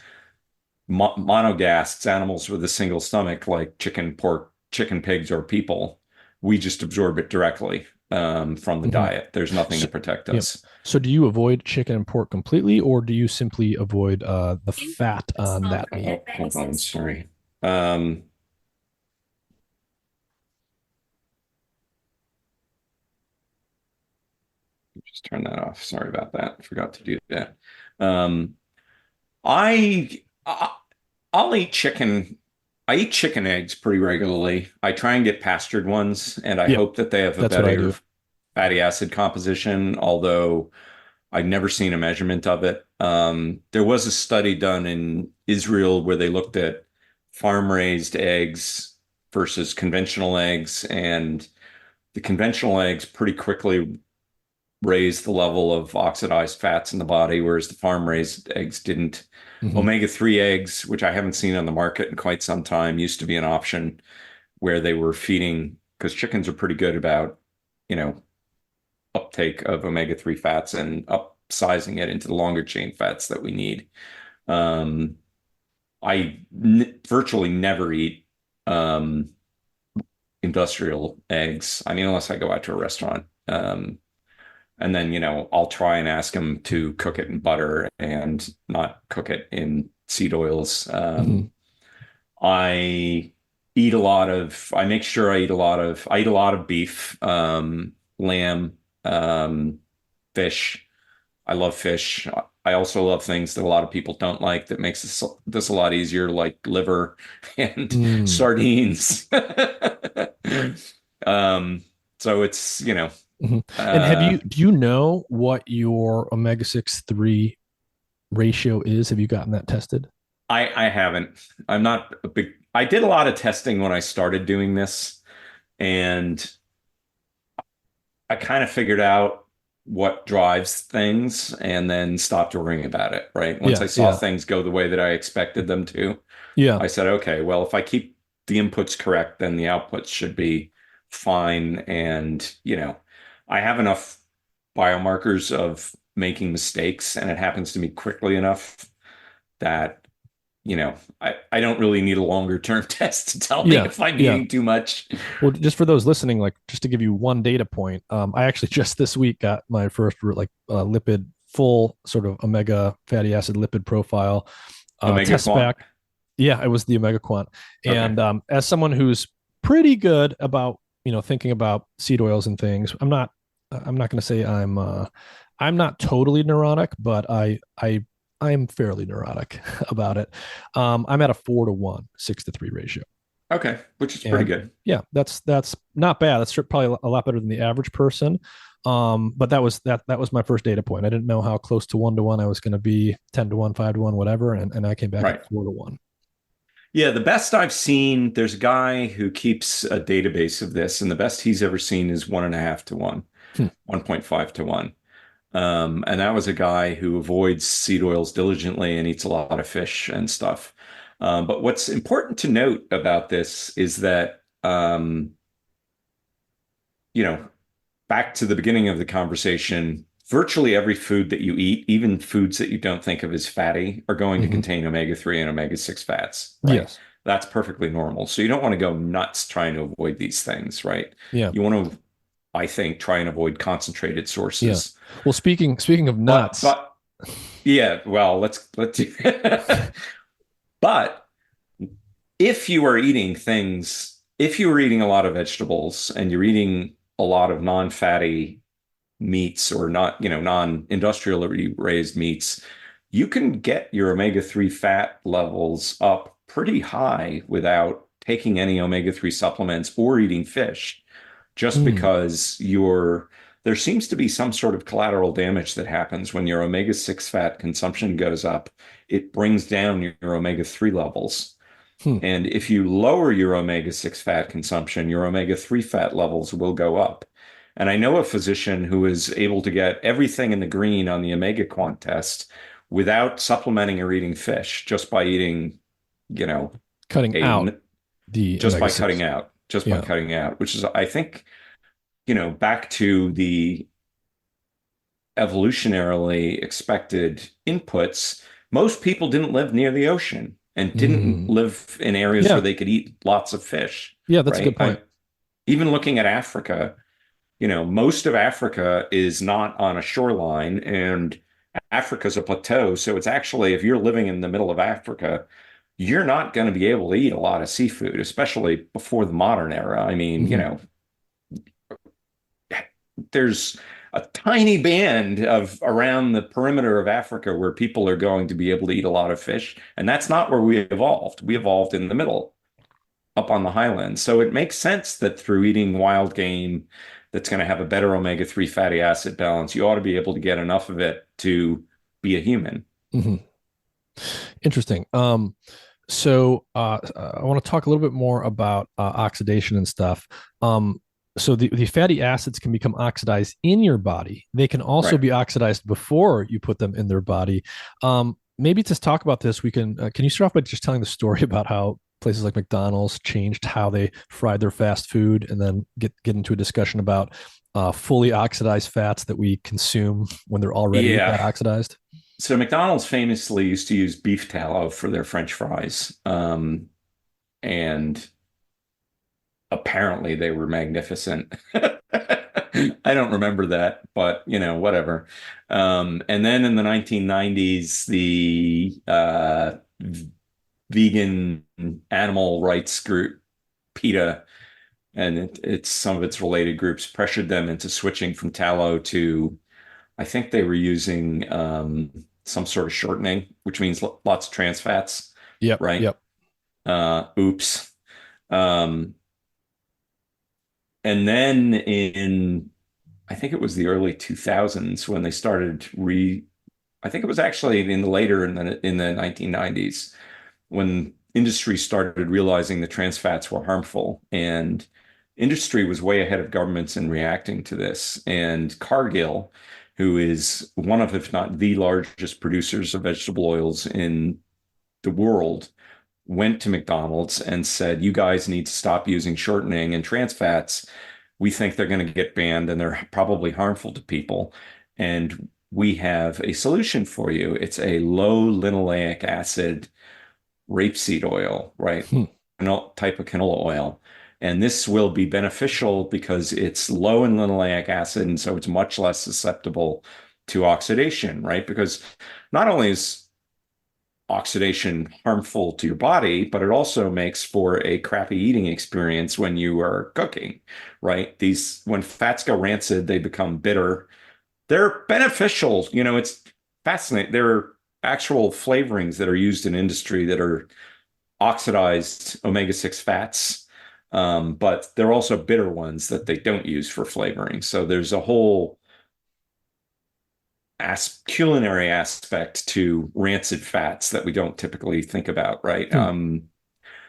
monogastric animals with a single stomach, like chicken, pork, chicken, pigs, or people, we just absorb it directly from the diet. There's nothing to protect Yep. us. So do you avoid chicken and pork completely, or do you simply avoid the fat on that meat? Oh, hold on, sorry. Um, just turn that off. Sorry about that. Forgot to do that. Um, I, I I'll eat chicken. I eat chicken eggs pretty regularly. I try and get pastured ones, and I Yep. hope that they have a That's what I better do. fatty acid composition, although I've never seen a measurement of it. There was a study done in Israel where they looked at farm-raised eggs versus conventional eggs, and the conventional eggs pretty quickly raised the level of oxidized fats in the body, whereas the farm-raised eggs didn't. Hmm. Omega-3 eggs, which I haven't seen on the market in quite some time, used to be an option where they were feeding, because chickens are pretty good about, you know, uptake of omega-3 fats and upsizing it into the longer chain fats that we need. Um, virtually never eat um, industrial eggs. I mean, unless I go out to a restaurant. And then, I'll try and ask them to cook it in butter and not cook it in seed oils. Hmm. I make sure I eat a lot of beef, lamb, fish. I love fish. I also love things that a lot of people don't like that makes this a lot easier, like liver and Mm. sardines. Um, so it's, Hmm. And uh, do you know what your omega-6 3 ratio is? Have you gotten that tested? I haven't. I'm not a big, I did a lot of testing when I started doing this, and I kind of figured out what drives things and then stopped worrying about it, right? Once I Yeah. saw Yeah. things go the way that I expected them to, Yeah. I said, okay, well, if I keep the inputs correct, then the outputs should be fine. And, I have enough biomarkers of making mistakes, and it happens to me quickly enough that, I don't really need a longer term test to tell me Yeah. if I'm Yeah. eating too much. Well, just for those listening, like just to give you one data point, I actually just this week got my first lipid full sort of omega fatty acid lipid profile Omega test Quant. back. Yeah, it was the omega quant. Okay. And as someone who's pretty good about thinking about seed oils and things, I'm not going to say I'm not totally neurotic, but I'm fairly neurotic about it. I'm at a 4-to-1, 6-to-3 ratio. Okay. Which is pretty And good. yeah, that's not bad. That's probably a lot better than the average person. But that was my first data point. I didn't know how close to 1-to-1 I was going to be, 10-to-1, 5-to-1, whatever, and I came back at Right. 4-to-1. Yeah, the best I've seen, there's a guy who keeps a database of this, and the best he's ever seen is 1.5 to 1, Hmm. 1.5 to 1. And that was a guy who avoids seed oils diligently and eats a lot of fish and stuff. But what's important to note about this is that, you know, back to the beginning of the conversation, virtually every food that you eat, even foods that you don't think of as fatty, are going to Hmm. contain omega-3 and omega-6 fats, right? Yes. That's perfectly normal. So you don't want to go nuts trying to avoid these things, right? Yeah. You want to, I think, try and avoid concentrated Yeah. sources. Well, speaking of But nuts. but yeah, well, let's but if you are eating things, if you are eating a lot of vegetables and you're eating a lot of non-fatty meats or not, non-industrially raised meats, you can get your omega-3 fat levels up pretty high without taking any omega-3 supplements or eating fish, just Mm, because there seems to be some sort of collateral damage that happens when your omega-6 fat consumption goes up. It brings down your omega-3 levels. hmm. And if you lower your omega-6 fat consumption, your omega-3 fat levels will go up. And I know a physician who is able to get everything in the green on the omega quant test without supplementing or eating fish, just by eating, you know, Cutting out a the just omega by cutting 6. out, just by Yeah. cutting out, which is, I think, back to the evolutionarily expected inputs. Most people didn't live near the ocean and didn't Mm. live in areas where Yeah. they could eat lots of fish, Yeah, that's a right? good point. Even looking at Africa, most of Africa is not on a shoreline, and Africa's a plateau. So it's actually, if you're living in the middle of Africa, you're not going to be able to eat a lot of seafood, especially before the modern era. I mean, Hmm. there's a tiny band of around the perimeter of Africa where people are going to be able to eat a lot of fish. And that's not where we evolved. We evolved in the middle, up on the highlands. So it makes sense that through eating wild game that's going to have a better omega-3 fatty acid balance, you ought to be able to get enough of it to be a human. Hmm. Interesting. So I want to talk a little bit more about oxidation and stuff. So the fatty acids can become oxidized in your body. They can also Right. be oxidized before you put them in their body. Maybe to talk about this, can you start off by just telling the story about how places like McDonald's changed how they fried their fast food, and then get into a discussion about fully oxidized fats that we consume when they're already Yeah. that oxidized? So McDonald's famously used to use beef tallow for their French fries. And apparently they were magnificent. I don't remember that, but whatever. And then in the 1990s, the vegan animal rights group, PETA, and it's some of its related groups, pressured them into switching from tallow to, I think they were using some sort of shortening, which means lots of trans fats, Yep, right? yep. Oops. Um, and then I think it was the early 2000s when they started I think it was actually in the 1990s when industry started realizing the trans fats were harmful, and industry was way ahead of governments in reacting to this. And Cargill, who is one of, if not the largest producers of vegetable oils in the world, went to McDonald's and said, "You guys need to stop using shortening and trans fats. We think they're going to get banned and they're probably harmful to people. And we have a solution for you. It's a low linoleic acid rapeseed oil, right? Hmm. Type of canola oil. And this will be beneficial because it's low in linoleic acid, and so it's much less susceptible to oxidation, right? Because not only is oxidation harmful to your body, but it also makes for a crappy eating experience when you are cooking, right? When fats go rancid, they become bitter. They're beneficial. It's fascinating. There are actual flavorings that are used in industry that are oxidized omega-6 fats. But there are also bitter ones that they don't use for flavoring. So there's a whole culinary aspect to rancid fats that we don't typically think about, right? Hmm.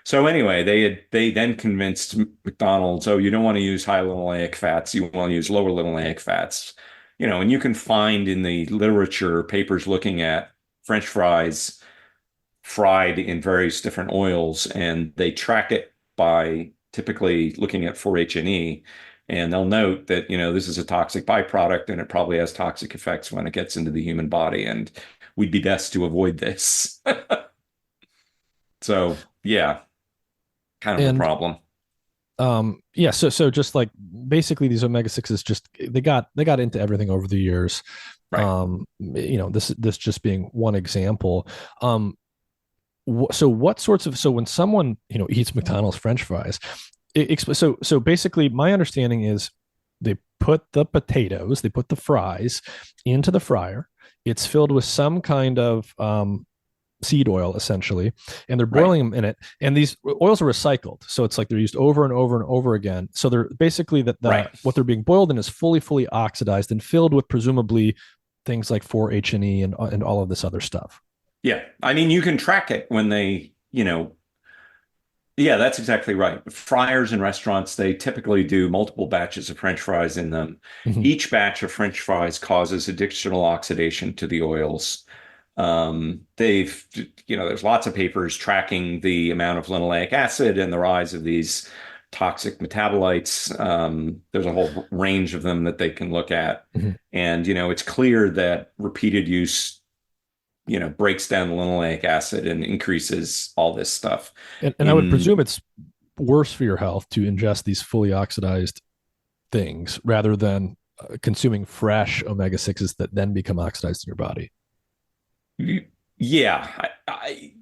So anyway, they then convinced McDonald's, oh, you don't want to use high linoleic fats, you want to use lower linoleic fats. And you can find in the literature papers looking at French fries fried in various different oils, and they track it by typically looking at 4-H&E, and they'll note that, this is a toxic byproduct and it probably has toxic effects when it gets into the human body, and we'd be best to avoid this. So, yeah, kind of a And problem. yeah, so just like basically these omega sixes, just they got into everything over the years. Right. This just being one example. So what sorts of, so when someone eats McDonald's French fries, so basically my understanding is they put the fries into the fryer. It's filled with some kind of seed oil essentially, and they're Right. boiling them in it, and these oils are recycled, so it's like they're used over and over and over again. So they're basically that Right. what they're being boiled in is fully oxidized and filled with presumably things like 4-H&E and all of this other stuff. Yeah. I mean, you can track it when yeah, that's exactly right. Fryers in restaurants, they typically do multiple batches of French fries in them. Mm-hmm. Each batch of French fries causes additional oxidation to the oils. There's lots of papers tracking the amount of linoleic acid and the rise of these toxic metabolites. There's a whole range of them that they can look at. Mm-hmm. And, it's clear that repeated use breaks down the linoleic acid and increases all this stuff. And I would In presume it's worse for your health to ingest these fully oxidized things rather than consuming fresh omega sixes that then become oxidized in your body. Yeah, I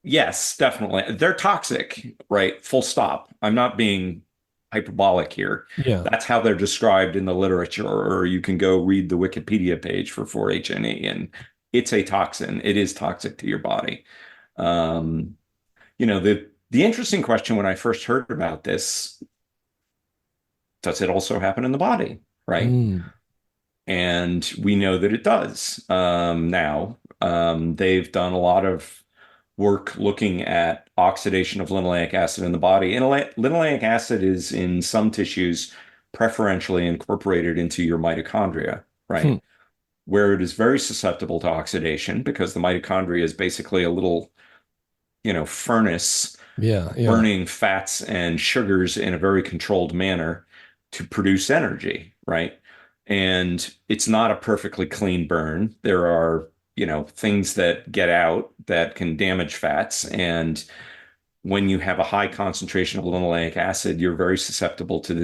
yes, definitely. They're toxic, right? Full stop. I'm not being hyperbolic here. Yeah. That's how they're described in the literature, or you can go read the Wikipedia page for 4-HNE, and it's a toxin. It is toxic to your body. Um, the interesting question when I first heard about this, does it also happen in the body, right? Mm. And we know that it does now. They've done a lot of work looking at oxidation of linoleic acid in the body. And linoleic acid is in some tissues preferentially incorporated into your mitochondria, Hmm. right? Where it is very susceptible to oxidation because the mitochondria is basically a little, furnace Yeah. Yeah. burning fats and sugars in a very controlled manner to produce energy, right? And it's not a perfectly clean burn. There are, things that get out that can damage fats. And when you have a high concentration of linoleic acid, you're very susceptible to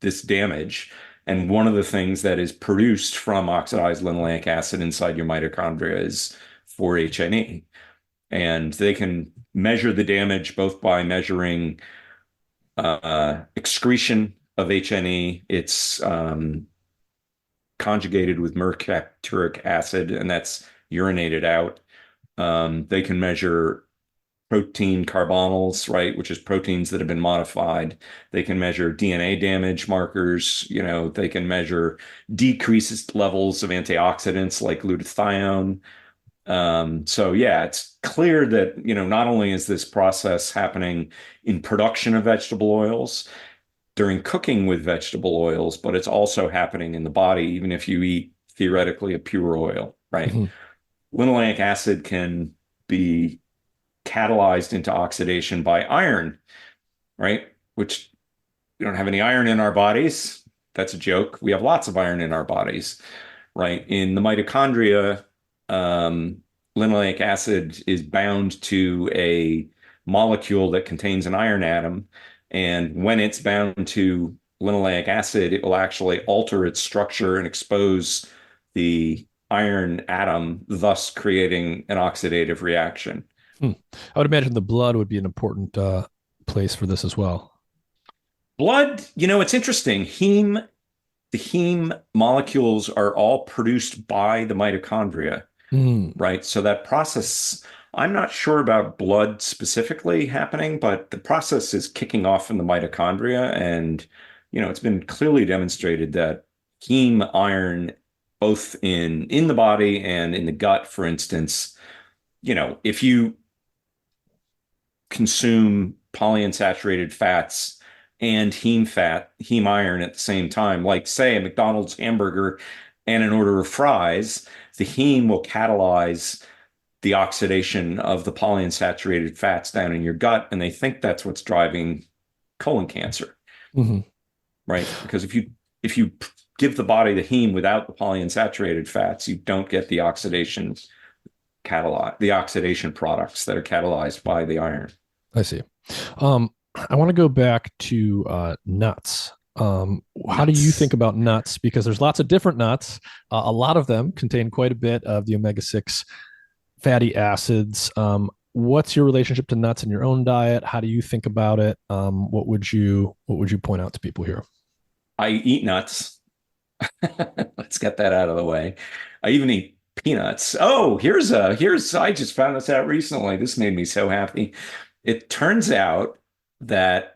this damage. And one of the things that is produced from oxidized linoleic acid inside your mitochondria is 4-HNE. And they can measure the damage both by measuring excretion of HNE. It's conjugated with mercapturic acid, and that's urinated out. They can measure protein carbonyls, right, which is proteins that have been modified. They can measure DNA damage markers. They can measure decreased levels of antioxidants like glutathione. So yeah, it's clear that, not only is this process happening in production of vegetable oils, during cooking with vegetable oils, but it's also happening in the body, even if you eat theoretically a pure oil, right? Mhm. Linoleic acid can be catalyzed into oxidation by iron, right? Which we don't have any iron in our bodies. That's a joke. We have lots of iron in our bodies, right? In the mitochondria, um, linoleic acid is bound to a molecule that contains an iron atom. And when it's bound to linoleic acid, it will actually alter its structure and expose the iron atom, thus creating an oxidative reaction. Hmm. I would imagine the blood would be an important place for this as well. Blood, it's interesting. The heme molecules are all produced by the mitochondria, Mm. right? So that process, I'm not sure about blood specifically happening, but the process is kicking off in the mitochondria. And, it's been clearly demonstrated that heme iron, both in the body and in the gut, for instance, if you consume polyunsaturated fats and heme iron at the same time. Like, say, a McDonald's hamburger and an order of fries, the heme will catalyze the oxidation of the polyunsaturated fats down in your gut, and they think that's what's driving colon cancer, Hmm. right? Because if you give the body the heme without the polyunsaturated fats, you don't get the the oxidation products that are catalyzed by the iron. I see. I want to go back to nuts. How do you think Nuts. about nuts? Because there's lots of different nuts. A lot of them contain quite a bit of the omega-6 fatty acids. What's your relationship to nuts in your own diet? How do you think about it? What would you point out to people here? I eat nuts. Let's get that out of the way. I even eat peanuts. Oh, I just found this out recently. This made me so happy. It turns out that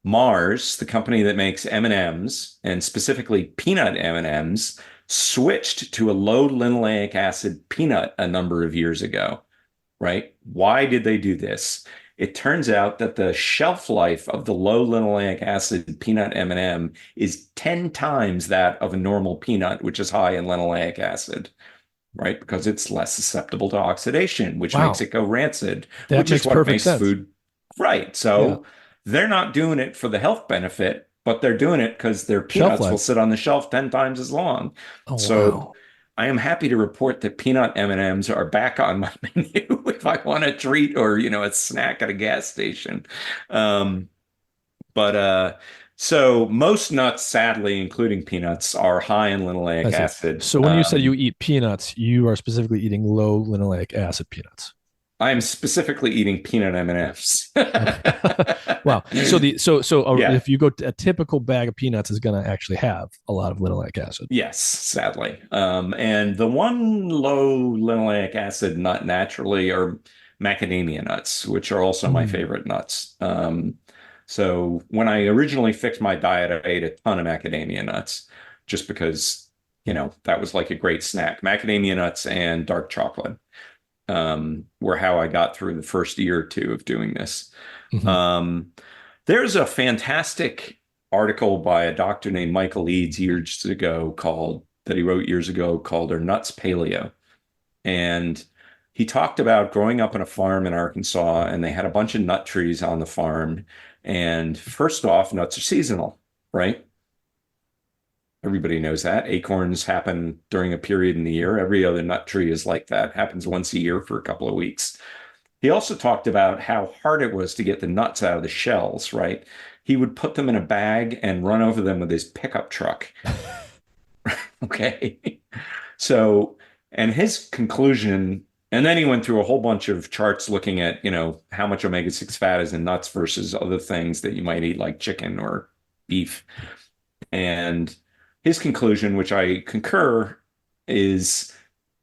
Mars, the company that makes M&Ms, and specifically peanut M&Ms, switched to a low linoleic acid peanut a number of years ago, right? Why did they do this? It turns out that the shelf life of the low linoleic acid peanut M&M is 10 times that of a normal peanut, which is high in linoleic acid, right? Because it's less susceptible to oxidation, which makes Wow, it go rancid, that which is makes what perfect makes sense. food right. Yeah. So they're not doing it for the health benefit, but they're doing it because their Shelf peanuts will life. sit on the shelf 10 times as long. Oh, So wow. I am happy to report that peanut M&Ms are back on my menu if I want a treat or, a snack at a gas station. Um, but so most nuts, sadly, including peanuts, are high in I linoleic see. acid. So when you said you eat peanuts, you are specifically eating low linoleic acid peanuts. I'm specifically eating peanut M&Ms. Okay. Wow. Yeah. If you go to a typical bag of peanuts is going to actually have a lot of linoleic acid. Yes, sadly. And the one low linoleic acid nut naturally are macadamia nuts, which are also my Mm. favorite nuts. So when I originally fixed my diet, I ate a ton of macadamia nuts just because, that was like a great snack. Macadamia nuts and dark chocolate were how I got through the first year or two of doing this. Hmm. Um, there's a fantastic article by a doctor named Michael Eads years ago that he wrote years ago called Are Nuts Paleo? And he talked about growing up on a farm in Arkansas, and they had a bunch of nut trees on the farm. And first off, nuts are seasonal, right? Everybody knows that. Acorns happen during a period in the year. Every other nut tree is like that, happens once a year for a couple of weeks. He also talked about how hard it was to get the nuts out of the shells, right? He would put them in a bag and run over them with his pickup truck. Okay. So, and his conclusion, and then he went through a whole bunch of charts looking at, how much omega-6 fat is in nuts versus other things that you might eat, like chicken or beef. And his conclusion, which I concur, is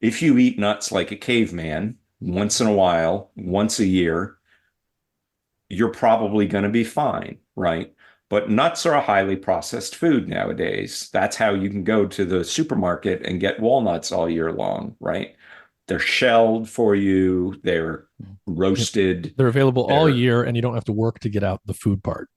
if you eat nuts like a caveman once in a while, once a year, you're probably going to be fine, right? But nuts are a highly processed food nowadays. That's how you can go to the supermarket and get walnuts all year long, right? They're shelled for you, they're Yep. roasted, They're available all they're year, and you don't have to work to get out the food part.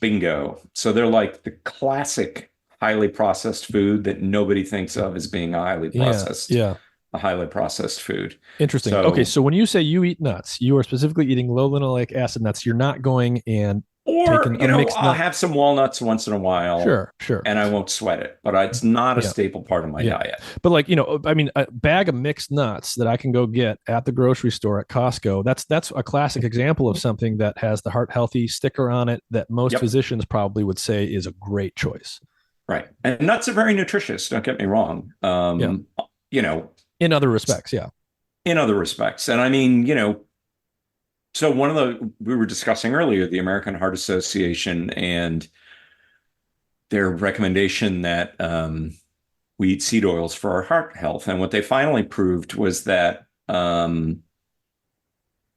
bingo. So they're like the classic highly processed food that nobody thinks of as being Yeah, yeah. a highly processed food. Interesting. Okay, So, so when you say you eat nuts, you are specifically eating low linoleic acid nuts. You're not going and or, taking a mixed I'll nut. have some walnuts once in a while Sure, sure. and I won't sweat it, but it's not a Yeah. staple part of my Yeah. diet. But like, I mean, a bag of mixed nuts that I can go get at the grocery store at Costco, that's a classic example of something that has the heart healthy sticker on it that most Yep. physicians probably would say is a great choice. Right. And nuts are very nutritious, don't get me wrong. Yeah. You know, In other respects, yeah. in other respects. And I mean, so we were discussing earlier, the American Heart Association and their recommendation that we eat seed oils for our heart health. And what they finally proved was that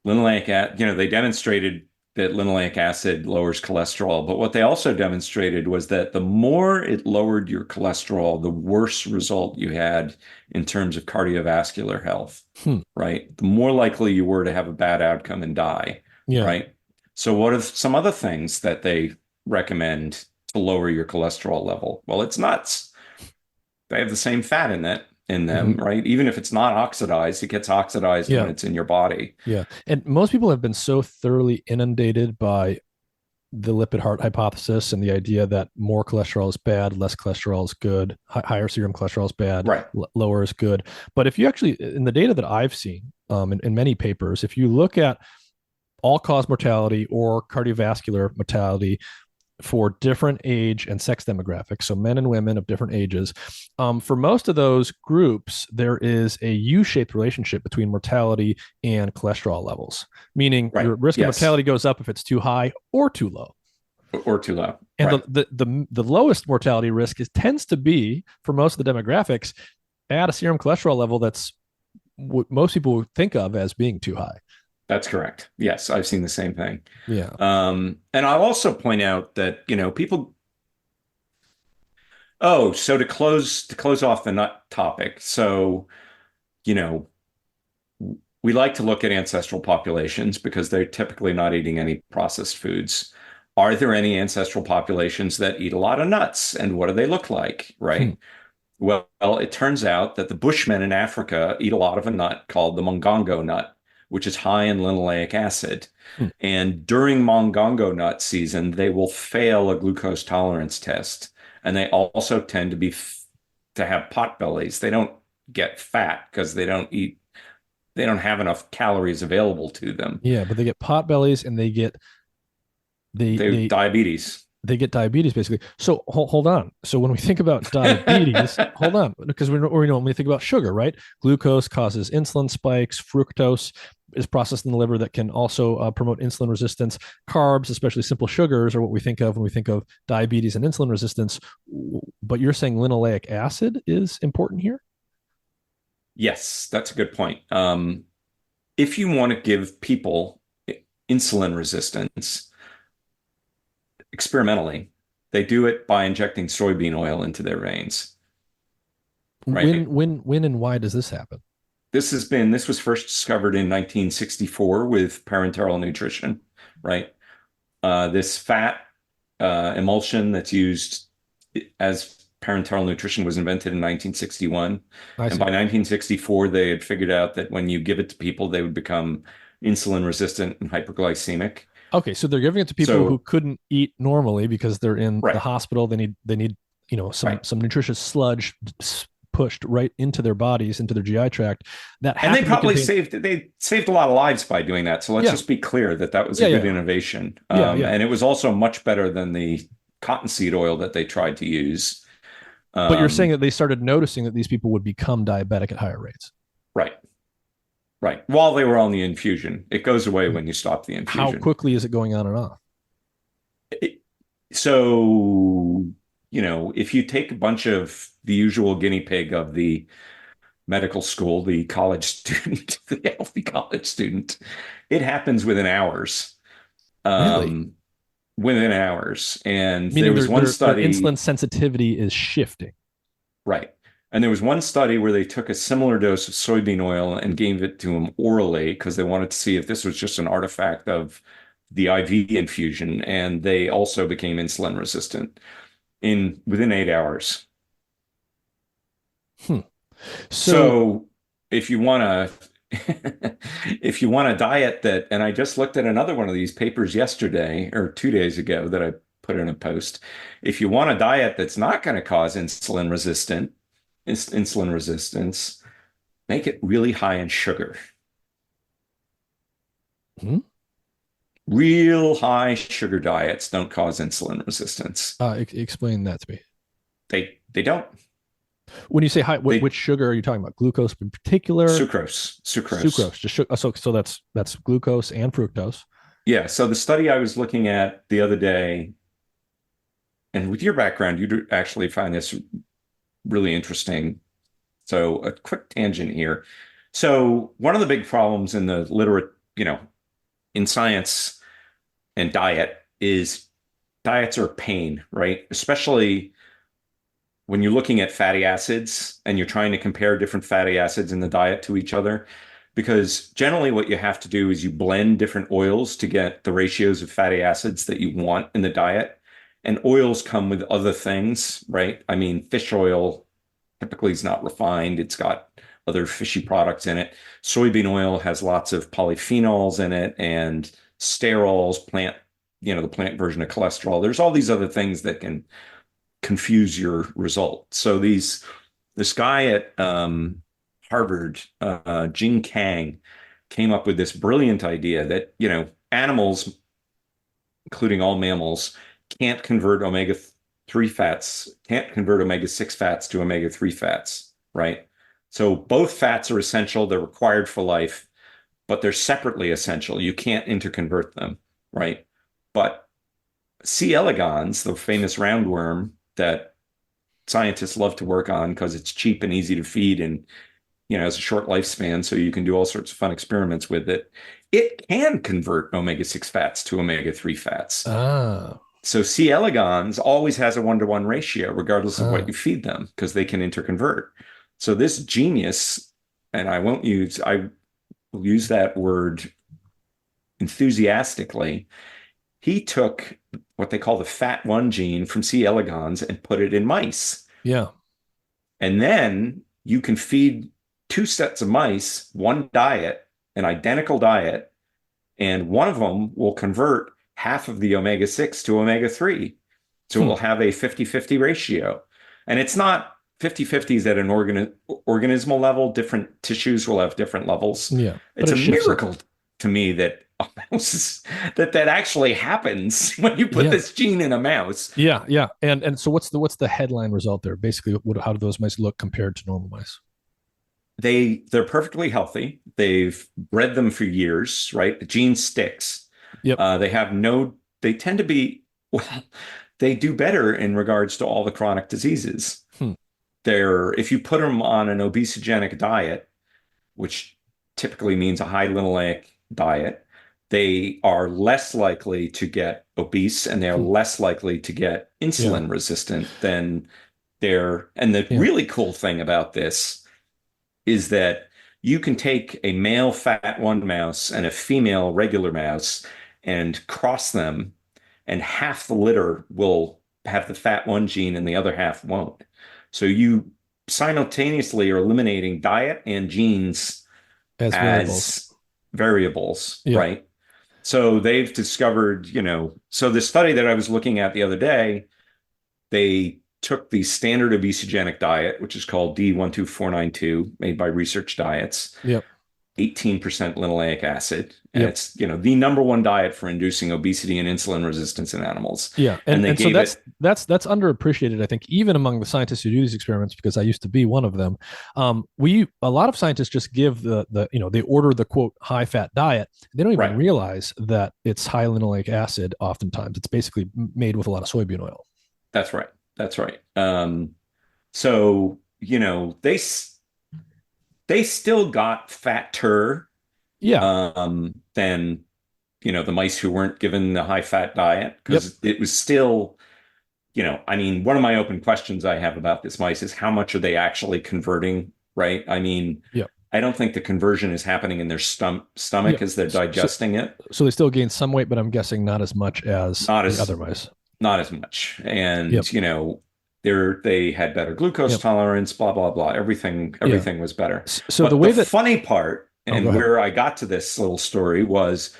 they demonstrated that linoleic acid lowers cholesterol. But what they also demonstrated was that the more it lowered your cholesterol, the worse result you had in terms of cardiovascular health, Hmm. right? The more likely you were to have a bad outcome and die, Yeah. right? So what are some other things that they recommend to lower your cholesterol level? Well, it's nuts. They have the same fat in them, Hmm. right? Even if it's not oxidized, it gets oxidized when Yeah. it's in your body. Yeah. And most people have been so thoroughly inundated by the lipid heart hypothesis and the idea that more cholesterol is bad, less cholesterol is good, higher serum cholesterol is bad, Right. lower is good. But if you actually, in the data that I've seen in many papers, if you look at all cause mortality or cardiovascular mortality for different age and sex demographics, so men and women of different ages. For most of those groups, there is a U-shaped relationship between mortality and cholesterol levels, meaning Right. your risk of Yes. mortality goes up if it's too high or too low. Or too low. And Right. the lowest mortality risk tends to be for most of the demographics at a serum cholesterol level that's what most people would think of as being too high. That's correct. Yes, I've seen the same thing. Yeah. And I'll also point out that, people, oh, so to close off the nut topic. So, you know, we like to look at ancestral populations because they're typically not eating any processed foods. Are there any ancestral populations that eat a lot of nuts? And what do they look like? Hmm. Right. Well, it turns out that the Bushmen in Africa eat a lot of a nut called the mongongo nut, which is high in linoleic acid. Hmm. And during mongongo nut season, they will fail a glucose tolerance test. And they also tend to have pot bellies. They don't get fat because they don't have enough calories available to them. Yeah, but they get pot bellies and they They they diabetes. they get diabetes basically. So hold on. So when we think about diabetes, hold on, because we normally think about sugar, right? Glucose causes insulin spikes. Fructose is processed in the liver that can also promote insulin resistance. Carbs, especially simple sugars, are what we think of when we think of diabetes and insulin resistance. But you're saying linoleic acid is important here? Yes, that's a good point. If you want to give people insulin resistance experimentally, they do it by injecting soybean oil into their veins, right? When and why does this happen? This was first discovered in 1964 with parenteral nutrition, right? This fat emulsion that's used as parenteral nutrition was invented in 1961. I And see. by 1964, they had figured out that when you give it to people, they would become insulin resistant and hyperglycemic. Okay, so they're giving it to people who So, couldn't eat normally because they're in the right, hospital. They need some right. nutritious sludge pushed right into their bodies, into their GI tract that And happen to contain. they saved a lot of lives by doing that. So let's Yeah, just be clear that that was a yeah, good yeah, innovation. yeah, yeah. And it was also much better than the cottonseed oil that they tried to use. But you're saying Um, that they started noticing that these people would become diabetic at higher rates. right, right. While they were on the infusion, it goes away Hmm. when you stop the How infusion. quickly is it going on and off? It- so, if you take a bunch of the usual guinea pig of the medical school, the college student, the healthy college student, it happens within hours. Really? Um, Within hours. And there Meaning was one their insulin study, sensitivity is shifting. right. And there was one study where they took a similar dose of soybean oil and gave it to them orally because they wanted to see if this was just an artifact of the IV infusion. And they also became insulin resistant in within 8 hours. Hmm. So So if you want to if you want a diet that, and I just looked at another one of these papers yesterday or 2 days ago that I put in a post. If you want a diet that's not going to cause insulin resistance, make it really high in sugar. hmm? Real high sugar diets don't cause insulin resistance. Explain that to me. They don't. When you say high, They which sugar are you talking about? Glucose in particular? sucrose. Sucrose, just sugar. So that's glucose and fructose. Yeah. So the study I was looking at the other day, and with your background, you'd actually find this really interesting. So a quick tangent here. So one of the big problems in the literate, in science and diet is diets are pain, right? Especially when you're looking at fatty acids and you're trying to compare different fatty acids in the diet to each other. because generally what you have to do is you blend different oils to get the ratios of fatty acids that you want in the diet. And oils come with other things, right? I mean, fish oil typically is not refined. It's got other fishy products in it. Soybean oil has lots of polyphenols in it and sterols, the plant version of cholesterol. There's all these other things that can confuse your result. So this guy at Harvard, Jing Kang, came up with this brilliant idea that, animals, including all mammals, can't convert omega-3 fats, can't convert omega-6 fats to omega-3 fats, right? So both fats are essential. They're required for life, but they're separately essential. You can't interconvert them, right? But C. elegans, the famous roundworm that scientists love to work on because it's cheap and easy to feed and, has a short lifespan, so you can do all sorts of fun experiments with it. It can convert omega-6 fats to omega-3 fats. So C. elegans always has a 1-to-1 ratio, regardless of what you feed them, because they can interconvert. So this genius, and I will use that word enthusiastically, he took what they call the FAT1 gene from C. elegans and put it in mice. Yeah. And then you can feed 2 sets of mice one diet, an identical diet, and one of them will convert half of the omega-6 to omega-3. So it will have a 50-50 ratio. And it's not 50-50s at an organismal level. Different tissues will have different levels. Yeah. It's a miracle to me that that actually happens when you put this gene in a mouse. Yeah, yeah. And so what's the headline result there? Basically, how do those mice look compared to normal mice? They're perfectly healthy. They've bred them for years, right? The gene sticks. Yep. They tend to be, well, they do better in regards to all the chronic diseases. If you put them on an obesogenic diet, which typically means a high linoleic diet, they are less likely to get obese and they are less likely to get insulin resistant than and the really cool thing about this is that you can take a male FAT1 mouse and a female regular mouse and cross them, and half the litter will have the FAT1 gene and the other half won't. So you simultaneously are eliminating diet and genes as variables, right? So they've discovered, so the study that I was looking at the other day, they took the standard obesogenic diet, which is called D12492, made by Research Diets. Yep. 18% linoleic acid. And it's, the number one diet for inducing obesity and insulin resistance in animals. Yeah. And so that's underappreciated, I think, even among the scientists who do these experiments, because I used to be one of them. A lot of scientists just give they order the quote high fat diet. They don't even realize that it's high linoleic acid. Oftentimes it's basically made with a lot of soybean oil. That's right. So, they still got fatter than, the mice who weren't given the high fat diet, because it was still, one of my open questions I have about this mice is how much are they actually converting, right? I don't think the conversion is happening in their stomach as they're digesting it. So they still gain some weight, but I'm guessing not as much as the other mice. Not as much. And, they had better glucose tolerance, blah, blah, blah. Everything was better. So but the funny part, and where I got to this little story, was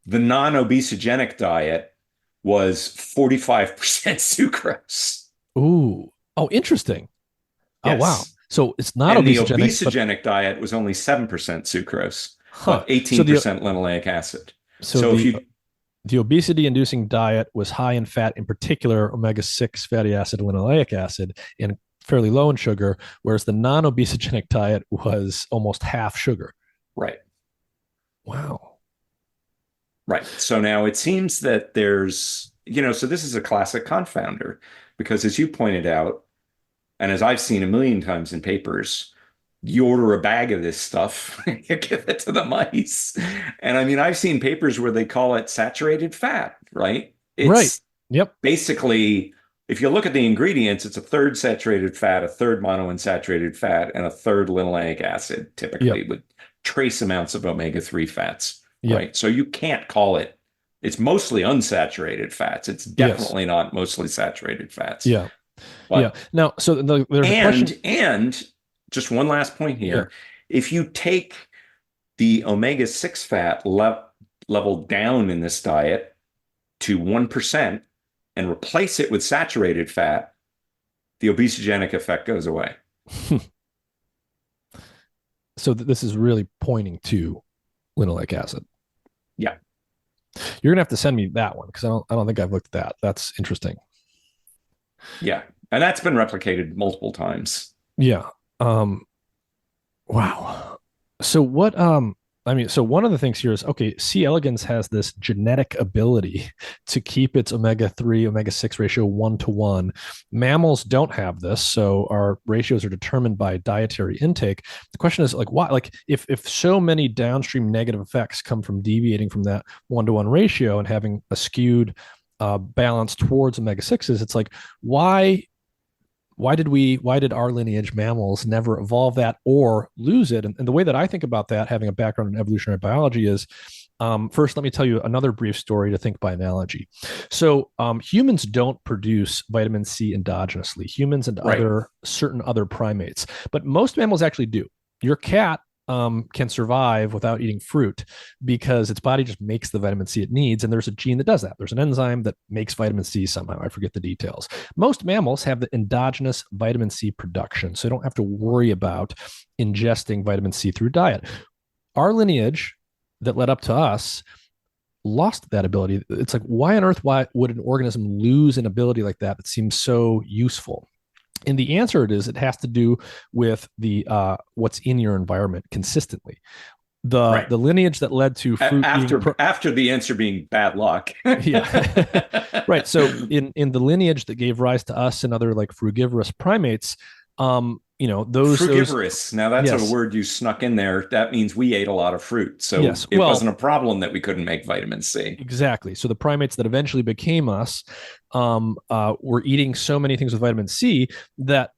the non-obesogenic diet was 45% sucrose. Ooh. Oh, interesting. Yes. Oh, wow. So it's not and obesogenic. The obesogenic diet was only 7% sucrose, but 18% linoleic acid. So if you... The obesity-inducing diet was high in fat, in particular omega-6 fatty acid, linoleic acid, and fairly low in sugar, whereas the non-obesogenic diet was almost half sugar. Right. Wow. Right. So now it seems that there's, so this is a classic confounder, because as you pointed out, and as I've seen a million times in papers, you order a bag of this stuff, you give it to the mice. And I've seen papers where they call it saturated fat, right? Right. Yep. Basically, if you look at the ingredients, it's a third saturated fat, a third monounsaturated fat, and a third linoleic acid, typically with trace amounts of omega-3 fats, Yeah. right? So you can't call it, it's mostly unsaturated fats. It's Yes. definitely not mostly saturated fats. Yeah. Yeah. But Now, so there's a question. and just one last point Yeah. here. If you take the omega-6 fat level down in this diet to 1% and replace it with saturated fat, the obesogenic effect goes away. So this is really pointing to linoleic acid. Yeah. You're gonna have to send me that one because I don't think I've looked at that. That's interesting. Yeah. And that's been replicated multiple times. Yeah. Um, wow. So what I mean, so one of the things here is okay, C. elegans has this genetic ability to keep its omega-3, omega-6 ratio 1-to-1. Mammals don't have this, so our ratios are determined by dietary intake. The question is like why? Like if so many downstream negative effects come from deviating from that 1-to-1 ratio and having a skewed balance towards omega-6s, it's like why did our lineage mammals never evolve that or lose it? And the way that I think about that, having a background in evolutionary biology, is first, let me tell you another brief story to think by analogy. So humans don't produce vitamin C endogenously, humans and Right. certain other primates, but most mammals actually do. Your cat can survive without eating fruit because its body just makes the vitamin C it needs. And there's a gene that does that. There's an enzyme that makes vitamin C somehow. I forget the details. Most mammals have the endogenous vitamin C production, so they don't have to worry about ingesting vitamin C through diet. Our lineage that led up to us lost that ability. It's like, why on earth why would an organism lose an ability like that that seems so useful? And the answer it has to do with the what's in your environment consistently. Right. The lineage that led to fruit after the answer being bad luck. Yeah. Right. So in the lineage that gave rise to us and other like frugivorous primates, those Frugivorous. Now that's yes. a word you snuck in there. That means we ate a lot of fruit. So yes. it wasn't a problem that we couldn't make vitamin C. Exactly. So the primates that eventually became us were eating so many things with vitamin C that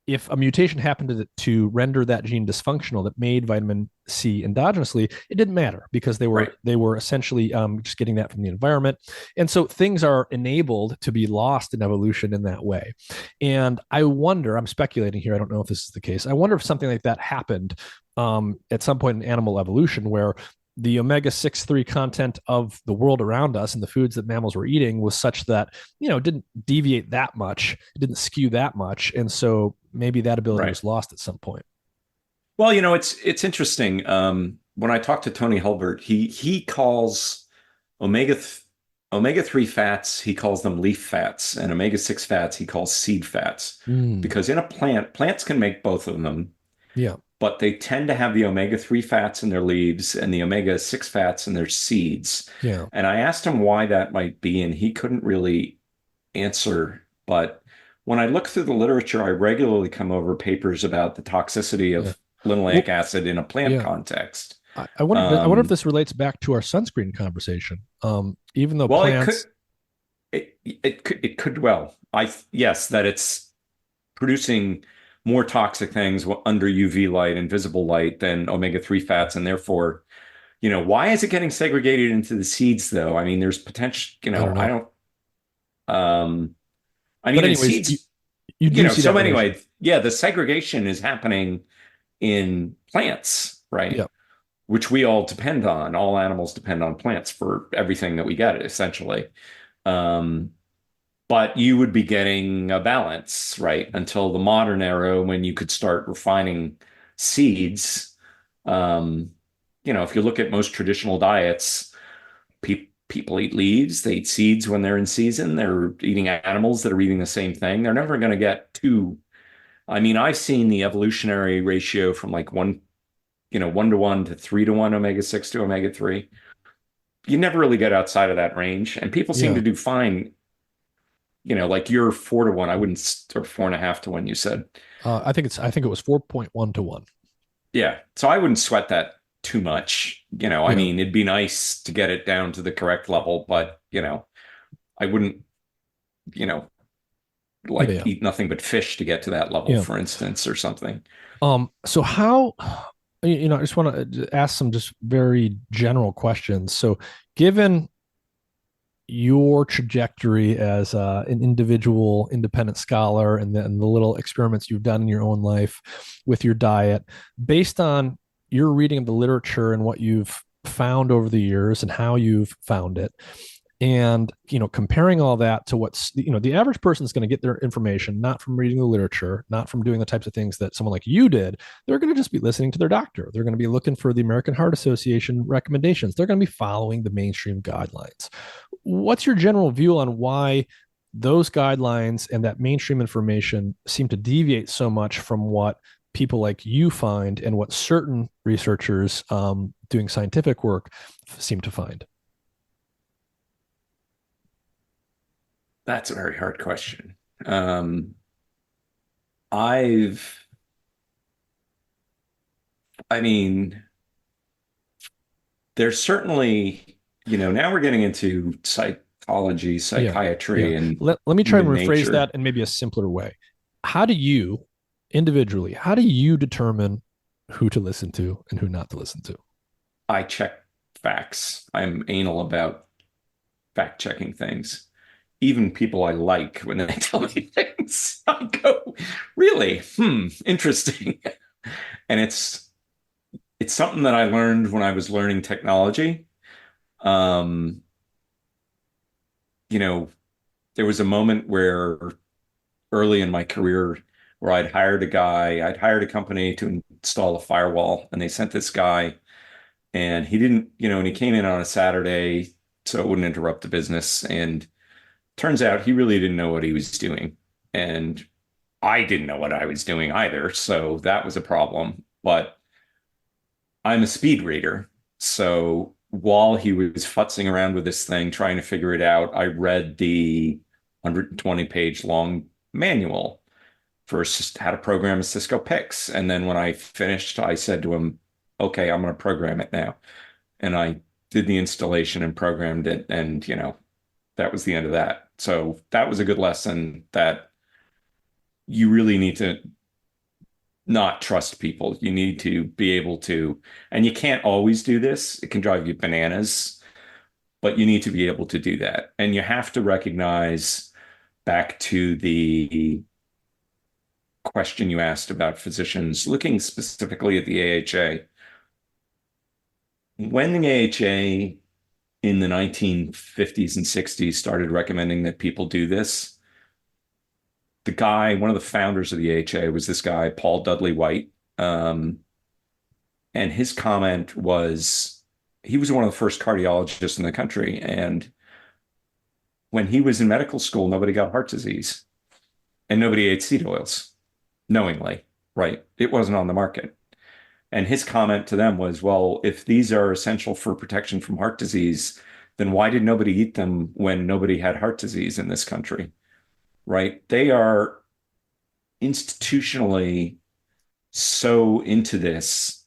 if a mutation happened to render that gene dysfunctional that made vitamin C endogenously, it didn't matter because they were essentially just getting that from the environment. And so things are enabled to be lost in evolution in that way. And I wonder, I'm speculating here, I don't know if this is the case. I wonder if something like that happened at some point in animal evolution where the omega-6-3 content of the world around us and the foods that mammals were eating was such that, it didn't deviate that much. It didn't skew that much. And so maybe that ability was lost at some point. Well, it's interesting. When I talked to Tony Hulbert, he calls omega-3 fats, he calls them leaf fats, and omega-6 fats, he calls seed fats. Because in a plants can make both of them. Yeah. But they tend to have the omega-3 fats in their leaves and the omega-6 fats in their seeds. Yeah. And I asked him why that might be, and he couldn't really answer. But when I look through the literature, I regularly come over papers about the toxicity of linoleic acid in a plant context. I wonder if this relates back to our sunscreen conversation. Even though plants, it could well. Yes, that it's producing more toxic things under UV light and visible light than omega-3 fats. And therefore, why is it getting segregated into the seeds though? I mean, there's potential, anyways, seeds, you do see so that anyway, the segregation is happening in plants, right? Yeah. Which we all depend on. All animals depend on plants for everything that we get, essentially. But you would be getting a balance, right? Until the modern era when you could start refining seeds. If you look at most traditional diets, people eat leaves, they eat seeds when they're in season. They're eating animals that are eating the same thing. They're never going to get too. I mean, I've seen the evolutionary ratio from like 1-to-1 to 3-to-1 omega-6 to omega-3. You never really get outside of that range. And people seem to do fine. Like you're 4-to-1. I wouldn't, or 4.5-to-1, you said. I think it was 4.1-to-1. Yeah. So I wouldn't sweat that too much. I mean, it'd be nice to get it down to the correct level, but I wouldn't, eat nothing but fish to get to that level, for instance, or something. So how I just want to ask some just very general questions. So, given your trajectory as an individual independent scholar and the little experiments you've done in your own life with your diet, based on your reading of the literature and what you've found over the years and how you've found it, and comparing all that to what's the average person is going to get their information not from reading the literature, not from doing the types of things that someone like you did. They're going to just be listening to their doctor. They're going to be looking for the American Heart Association recommendations. They're going to be following the mainstream guidelines. What's your general view on why those guidelines and that mainstream information seem to deviate so much from what people like you find and what certain researchers doing scientific work seem to find? That's a very hard question. Um, I've, I mean, there's certainly, now we're getting into psychology, Yeah. Yeah. psychiatry, and Let me try and human rephrase that nature. in maybe a simpler way. How do you individually, how do you determine who to listen to and who not to listen to? I check facts. I'm anal about fact checking things. Even people I like, when they tell me things, I go, really? Interesting. And it's something that I learned when I was learning technology. Um, you know, there was a moment where early in my career where I'd hired a company to install a firewall, and they sent this guy, and he didn't, and he came in on a Saturday so it wouldn't interrupt the business. And turns out he really didn't know what he was doing. And I didn't know what I was doing either. So that was a problem. But I'm a speed reader. So while he was futzing around with this thing, trying to figure it out, I read the 120-page long manual for how to program a Cisco PIX. And then when I finished, I said to him, okay, I'm going to program it now. And I did the installation and programmed it. And, that was the end of that. So that was a good lesson that you really need to not trust people. You need to be able to, and you can't always do this. It can drive you bananas, but you need to be able to do that. And you have to recognize, back to the question you asked about physicians, looking specifically at the AHA. When the AHA in the 1950s and 60s started recommending that people do this, one of the founders of the AHA was this guy, Paul Dudley White. And his comment was, he was one of the first cardiologists in the country. And when he was in medical school, nobody got heart disease and nobody ate seed oils knowingly, right? It wasn't on the market. And his comment to them was, well, if these are essential for protection from heart disease, then why did nobody eat them when nobody had heart disease in this country? Right? They are institutionally so into this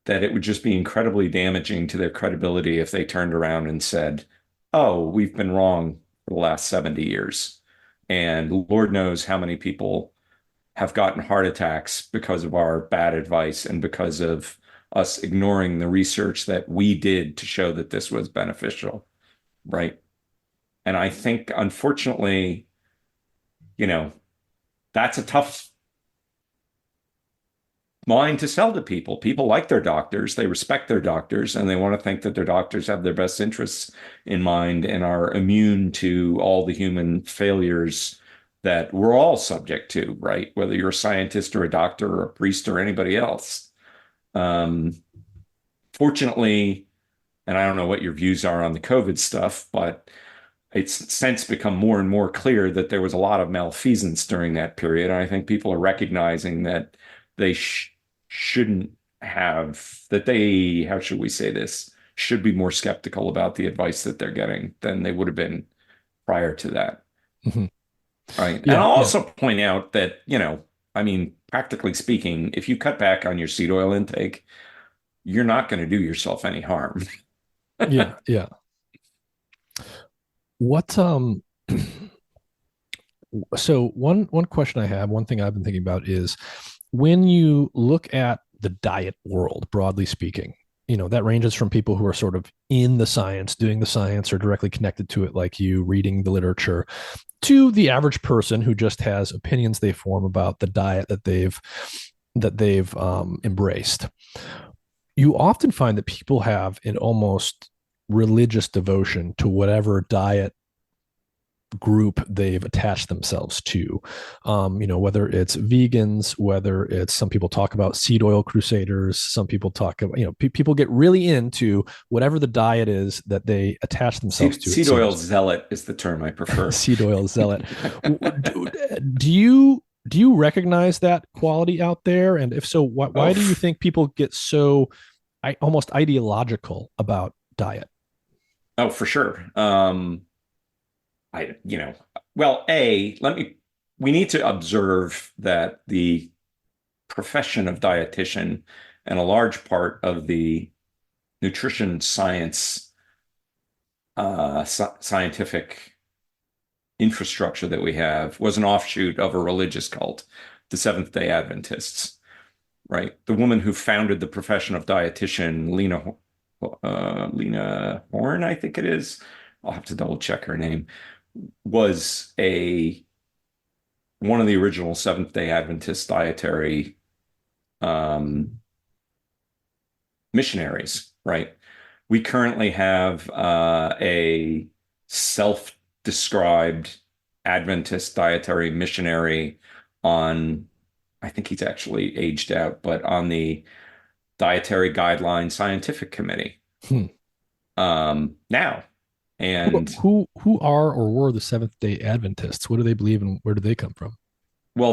that it would just be incredibly damaging to their credibility if they turned around and said, oh, we've been wrong for the last 70 years. And Lord knows how many people have gotten heart attacks because of our bad advice and because of us ignoring the research that we did to show that this was beneficial, right? And I think, unfortunately, you know, that's a tough line to sell to people. People like their doctors, they respect their doctors, and they want to think that their doctors have their best interests in mind and are immune to all the human failures that we're all subject to, right? Whether you're a scientist or a doctor or a priest or anybody else. Um, Fortunately, and I don't know what your views are on the COVID stuff, but it's since become more and more clear that there was a lot of malfeasance during that period. And I think people are recognizing that they shouldn't have, that they, how should we say this, should be more skeptical about the advice that they're getting than they would have been prior to that. Mm-hmm. Right. And Yeah, I'll yeah, also point out that, I mean, practically speaking, if you cut back on your seed oil intake, you're not going to do yourself any harm. yeah, yeah. What so one question I have, one thing I've been thinking about is when you look at the diet world, broadly speaking, that ranges from people who are sort of in the science, doing the science, or directly connected to it, like you, reading the literature, to the average person who just has opinions they form about the diet that they've embraced. You often find that people have an almost religious devotion to whatever diet group they've attached themselves to. Whether it's vegans, whether it's, some people talk about seed oil crusaders, some people talk about, people get really into whatever the diet is that they attach themselves to, it Seed oil seems. zealot is the term I prefer. Seed oil zealot. Do you recognize that quality out there? And if so, why do you think people get so almost ideological about diet? Oh, for sure. I, you know, well, we need to observe that the profession of dietitian and a large part of the nutrition science, scientific infrastructure that we have was an offshoot of a religious cult, the Seventh-day Adventists, right? The woman who founded the profession of dietitian, Lena Horne, I think it is. I'll have to double check her name, was one of the original Seventh-day Adventist dietary missionaries, right? We currently have a self-described Adventist dietary missionary on, I think he's actually aged out, but on the Dietary Guideline Scientific Committee Hmm. now. Who, And who are or were the Seventh Day Adventists? What do they believe, and where do they come from? well,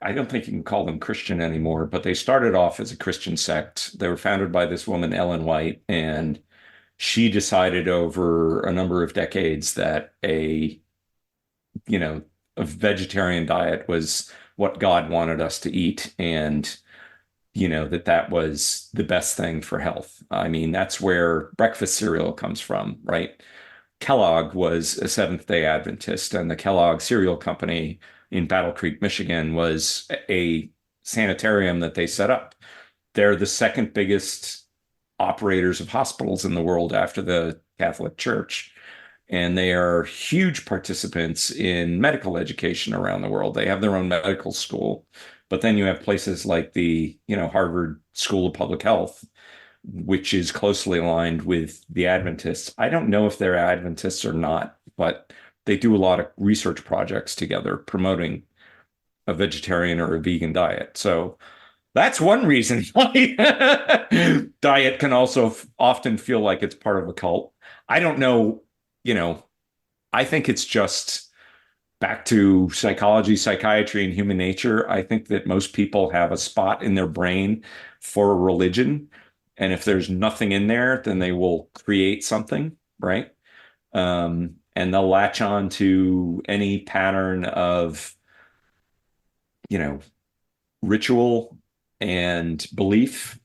I don't think you can call them Christian anymore, but they started off as a Christian sect. They were founded by this woman, Ellen White, and she decided over a number of decades that you know, a vegetarian diet was what God wanted us to eat, and that was the best thing for health. I mean, that's where breakfast cereal comes from, right? Kellogg was a Seventh-day Adventist, and the Kellogg Cereal Company in Battle Creek, Michigan, was a sanitarium that they set up. They're the second biggest operators of hospitals in the world after the Catholic Church. And they are huge participants in medical education around the world. They have their own medical school. But then you have places like the, Harvard School of Public Health, which is closely aligned with the Adventists. I don't know if they're Adventists or not, but they do a lot of research projects together promoting a vegetarian or a vegan diet. So that's one reason why diet can also often feel like it's part of a cult. I don't know, you know, I think it's just back to psychology, psychiatry, and human nature. I think that most people have a spot in their brain for a religion. And if there's nothing in there, then they will create something, right? And they'll latch on to any pattern of, you know, ritual and belief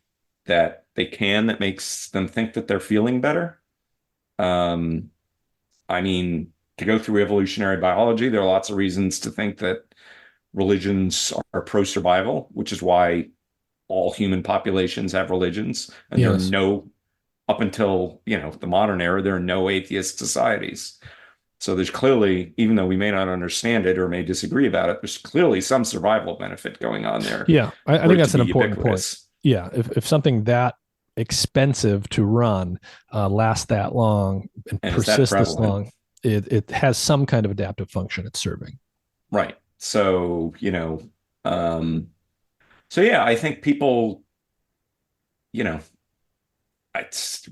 that makes them think that they're feeling better. Um, I mean, to go through evolutionary biology, there are lots of reasons to think that religions are pro-survival, which is why all human populations have religions. And there are Yes. up until, the modern era, there are no atheist societies. So there's clearly, even though we may not understand it or may disagree about it, there's clearly some survival benefit going on there Yeah, I for think it to that's an be important point. ubiquitous. Yeah, if something that expensive to run lasts that long and And is that persists this prevalent? long, it has some kind of adaptive function it's serving. Right. So, um, so yeah, I think people, you know,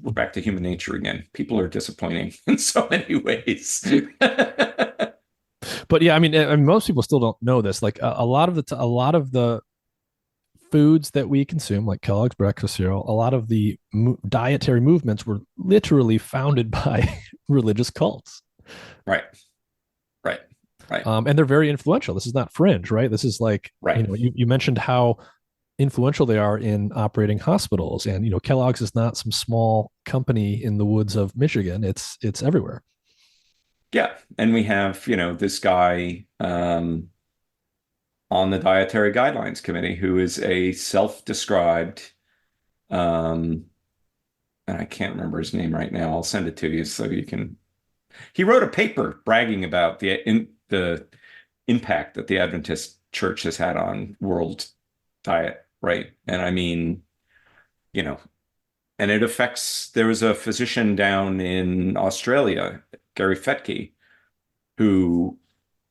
we're back to human nature again. People are disappointing in so many ways. But yeah, I mean, and most people still don't know this. Like a lot of a lot of the foods that we consume, like Kellogg's breakfast cereal, a lot of the dietary movements were literally founded by religious cults. Right, right, right, And they're very influential. This is not fringe, right? This is like, right. you mentioned how influential they are in operating hospitals. And, Kellogg's is not some small company in the woods of Michigan. It's everywhere. Yeah. And we have, this guy, on the Dietary Guidelines Committee, who is a self-described, um, and I can't remember his name right now. I'll send it to you so you can. He wrote a paper bragging about the impact that the Adventist Church has had on world diet, right? And I mean, you know, and it affects. There was a physician down in Australia, Gary Fettke, who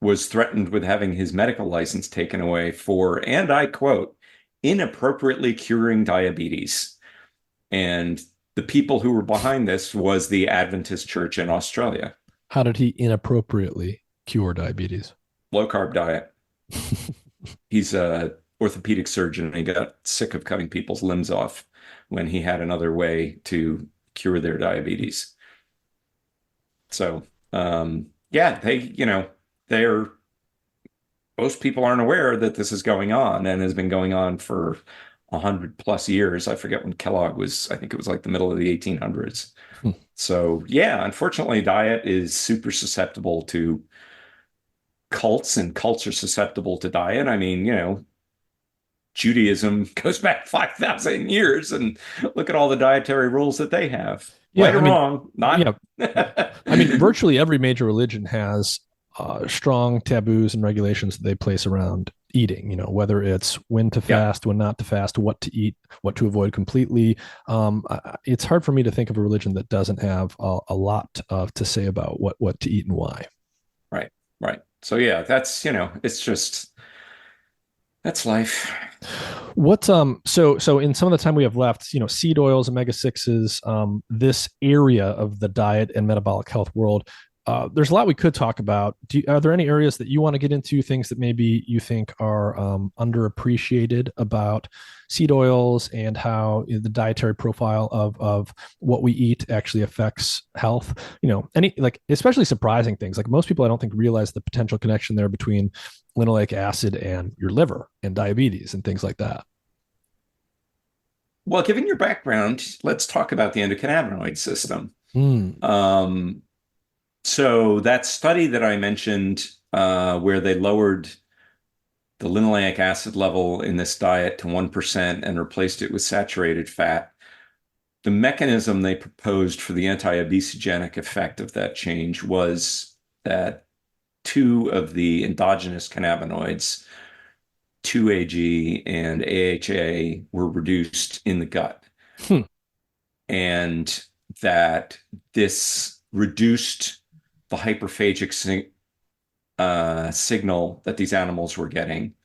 was threatened with having his medical license taken away for, and I quote, inappropriately curing diabetes. And the people who were behind this was the Adventist Church in Australia. How did he inappropriately cure diabetes? Low carb diet. He's a orthopedic surgeon and he got sick of cutting people's limbs off when he had another way to cure their diabetes. So, yeah, they're most people aren't aware that this is going on and has been going on for 100 plus years. I forget when Kellogg was, I think it was like the middle of the 1800s. Hmm. So yeah, unfortunately, diet is super susceptible to cults and cults are susceptible to diet. I mean, Judaism goes back 5,000 years and look at all the dietary rules that they have. Yeah, Right or wrong, not. yeah. I mean, virtually every major religion has strong taboos and regulations that they place around eating, whether it's when to Yeah. fast, when not to fast, what to eat, what to avoid completely. It's hard for me to think of a religion that doesn't have a lot to say about what to eat and why. Right. Right. So yeah, it's just, that's life. So in some of the time we have left, seed oils, omega-6s, this area of the diet and metabolic health world, there's a lot we could talk about. Are there any areas that you want to get into, things that maybe you think are underappreciated about seed oils and how the dietary profile of what we eat actually affects health? Any, like, especially surprising things. Like, most people, I don't think, realize the potential connection there between linoleic acid and your liver and diabetes and things like that. Well, given your background, let's talk about the endocannabinoid system. Mm. So that study that I mentioned, where they lowered the linoleic acid level in this diet to 1% and replaced it with saturated fat, the mechanism they proposed for the anti-obesogenic effect of that change was that two of the endogenous cannabinoids, 2-AG and AHA, were reduced in the gut. Hmm. And that this reduced the hyperphagic signal that these animals were getting,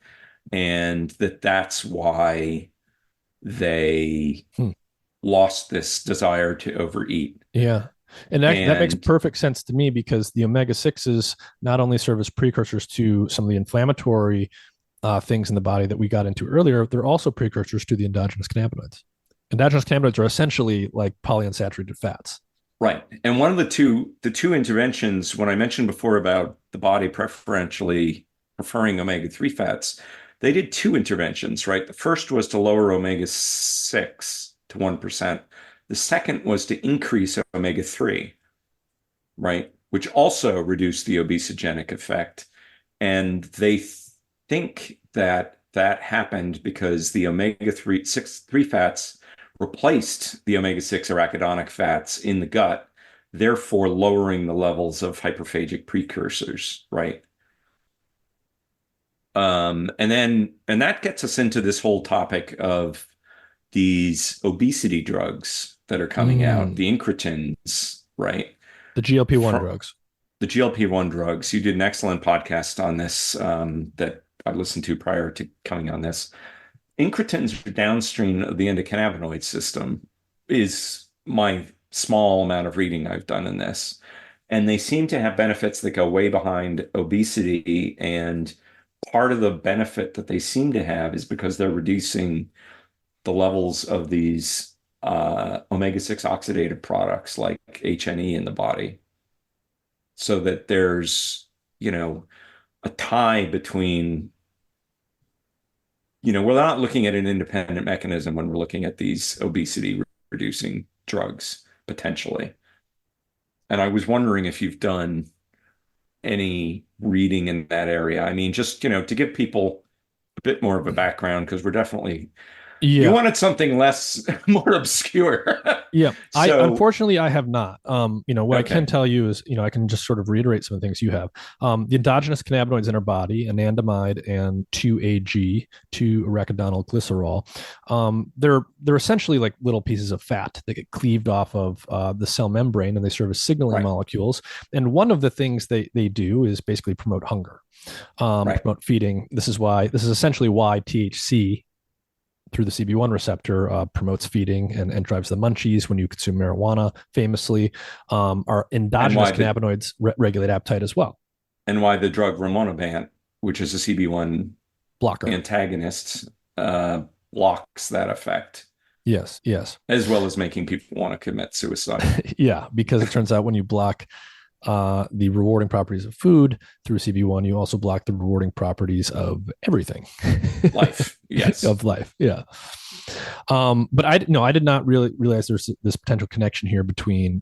and that's why they lost this desire to overeat. Yeah. And that makes And perfect sense to me, because the omega-6s not only serve as precursors to some of the inflammatory things in the body that we got into earlier, they're also precursors to the endogenous cannabinoids. Endogenous cannabinoids are essentially like polyunsaturated fats. right. And one of the two interventions, when I mentioned before about the body preferentially preferring omega-3 fats, they did two interventions, right? The first was to lower omega-6 to 1%. The second was to increase omega-3, right? Which also reduced the obesogenic effect. And they think that that happened because the omega-3 fats replaced the omega-6 arachidonic fats in the gut, therefore lowering the levels of hyperphagic precursors, right? And that gets us into this whole topic of these obesity drugs that are coming out, the incretins, right? The GLP-1 drugs. The GLP-1 drugs. You did an excellent podcast on this that I listened to prior to coming on this. Incretins are downstream of the endocannabinoid system, is my small amount of reading I've done in this. And they seem to have benefits that go way behind obesity. And part of the benefit that they seem to have is because they're reducing the levels of these omega-6 oxidative products like HNE in the body, so that there's, a tie between, we're not looking at an independent mechanism when we're looking at these obesity reducing drugs potentially. And I was wondering if you've done any reading in that area. I mean, just, to give people bit more of a background because we're definitely you Yeah. wanted something less more obscure. Yeah, I So, unfortunately I have not. What I can okay, tell you is, I can just sort of reiterate some of the things you have. The endogenous cannabinoids in our body, anandamide and 2-AG, 2-arachidonyl glycerol. They're essentially like little pieces of fat that get cleaved off of the cell membrane, and they serve as signaling right, molecules. And one of the things they do is basically promote hunger, right. promote feeding. This is essentially why THC through the CB1 receptor promotes feeding and drives the munchies when you consume marijuana, famously. Our And endogenous why the cannabinoids regulate appetite as well. drug rimonabant, which is a CB1 Blocker. antagonist, uh, blocks that effect, Yes, yes. as well as making people want to commit suicide. Yeah, because it turns out when you block the rewarding properties of food through CB1, you also block the rewarding properties of everything. Life, yes. Of life. Yeah. But I did not really realize there's this potential connection here between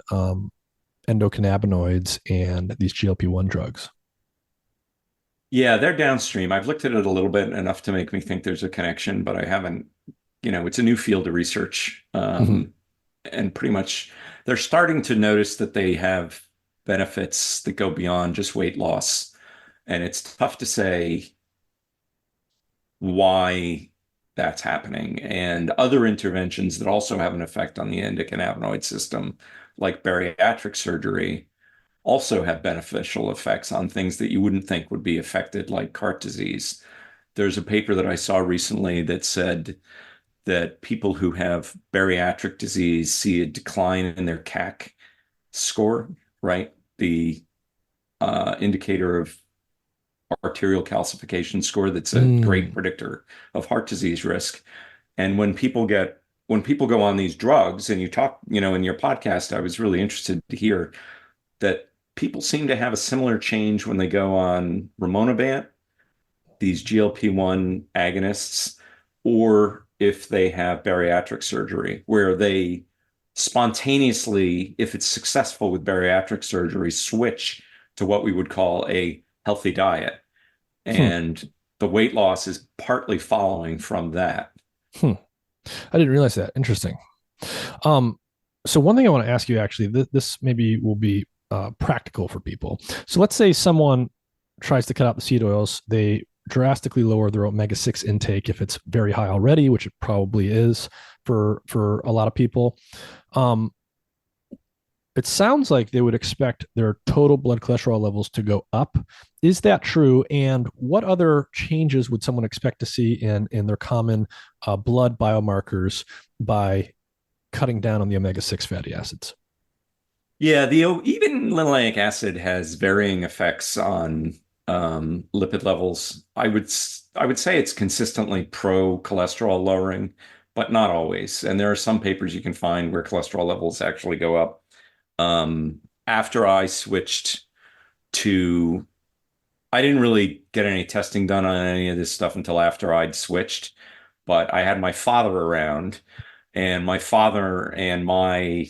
endocannabinoids and these GLP-1 drugs. Yeah, they're downstream. I've looked at it a little bit enough to make me think there's a connection, but I haven't, it's a new field of research. Mm-hmm. And pretty much they're starting to notice that they have benefits that go beyond just weight loss. And it's tough to say why that's happening. And other interventions that also have an effect on the endocannabinoid system, like bariatric surgery, also have beneficial effects on things that you wouldn't think would be affected, like heart disease. There's a paper that I saw recently that said that people who have bariatric disease see a decline in their CAC score, right? The indicator of arterial calcification score that's a great Mm. predictor of heart disease risk. And when people go on these drugs and you talk, in your podcast, I was really interested to hear that people seem to have a similar change when they go on rimonabant, these GLP-1 agonists, or if they have bariatric surgery, where they spontaneously, if it's successful with bariatric surgery, switch to what we would call a healthy diet. Hmm. And the weight loss is partly following from that. Hmm. I didn't realize that. Interesting. Um, so one thing I want to ask you actually, this maybe will be practical for people. So let's say someone tries to cut out the seed oils, they drastically lower their omega-6 intake if it's very high already, which it probably is for a lot of people. Um, it sounds like they would expect their total blood cholesterol levels to go up. Is that true? And what other changes would someone expect to see in their common blood biomarkers by cutting down on the omega-6 fatty acids? Yeah, even linoleic acid has varying effects on lipid levels. I would say it's consistently pro cholesterol lowering, but not always. And there are some papers you can find where cholesterol levels actually go up. After I switched to, I didn't really get any testing done on any of this stuff until after I'd switched, but I had my father around, and my father and my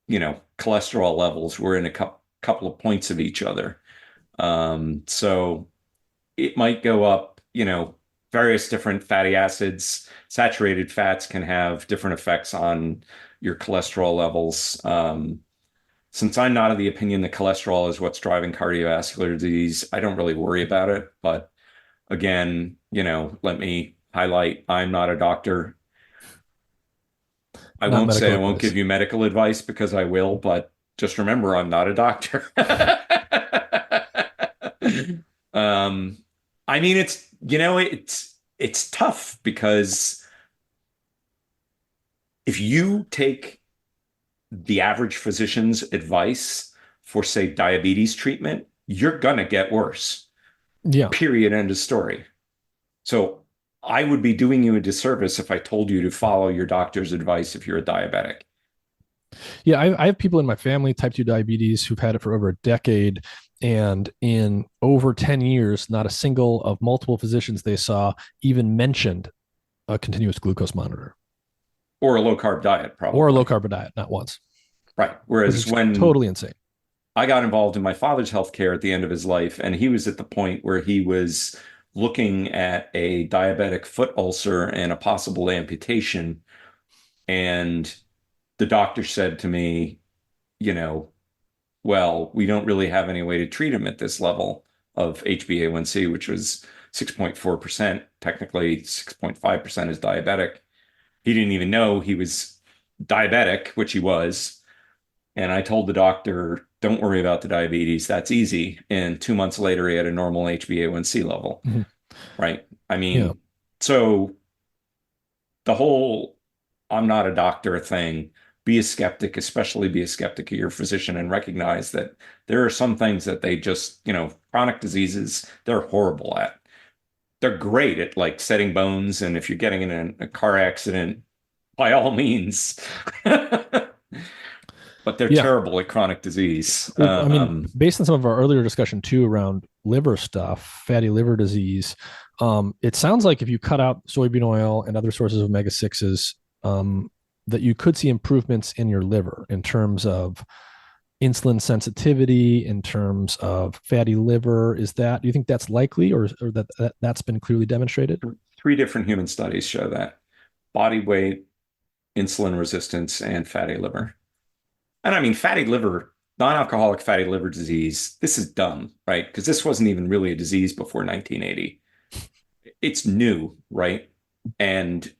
cholesterol levels were in a couple of points of each other. So it might go up, various different fatty acids. Saturated fats can have different effects on your cholesterol levels. Since I'm not of the opinion that cholesterol is what's driving cardiovascular disease, I don't really worry about it. But again, let me highlight, I'm not a doctor. I Not won't say medical I won't advice. give you medical advice because I will, but just remember I'm not a doctor. um, I mean, it's tough because if you take the average physician's advice for, say, diabetes treatment, you're gonna get worse. Yeah. Period. End of story. So I would be doing you a disservice if I told you to follow your doctor's advice if you're a diabetic. Yeah. I have people in my family, type 2 diabetes, who've had it for over a decade. And in over 10 years, not a single of multiple physicians they saw even mentioned a continuous glucose monitor Or a low carb diet, or a low probably. carb diet, not once, Right. which Whereas is when totally insane. I got involved in my father's healthcare at the end of his life, and he was at the point where he was looking at a diabetic foot ulcer and a possible amputation. And the doctor said to me, you know, well, we don't really have any way to treat him at this level of HbA1c, which was 6.4%. Technically, 6.5% is diabetic. He didn't even know he was diabetic, which he was. And I told the doctor, don't worry about the diabetes. That's easy. And 2 months later, he had a normal HbA1c level, Mhm. right? I Yeah. mean, so the whole I'm not a doctor thing, be a skeptic, especially be a skeptic of your physician and recognize that there are some things that they just, chronic diseases, they're horrible at. They're great at like setting bones. And if you're getting in a car accident, by all means. But they're Yeah. terrible at chronic disease. Well, I mean, based on some of our earlier discussion too around liver stuff, fatty liver disease, it sounds like if you cut out soybean oil and other sources of omega sixes, that you could see improvements in your liver in terms of insulin sensitivity, in terms of fatty liver. Do you think that's likely, or that's been clearly demonstrated? Three different human studies show that body weight, insulin resistance, and fatty liver. And I mean, fatty liver, non-alcoholic fatty liver disease, this is dumb, right? Because this wasn't even really a disease before 1980. It's new, right? And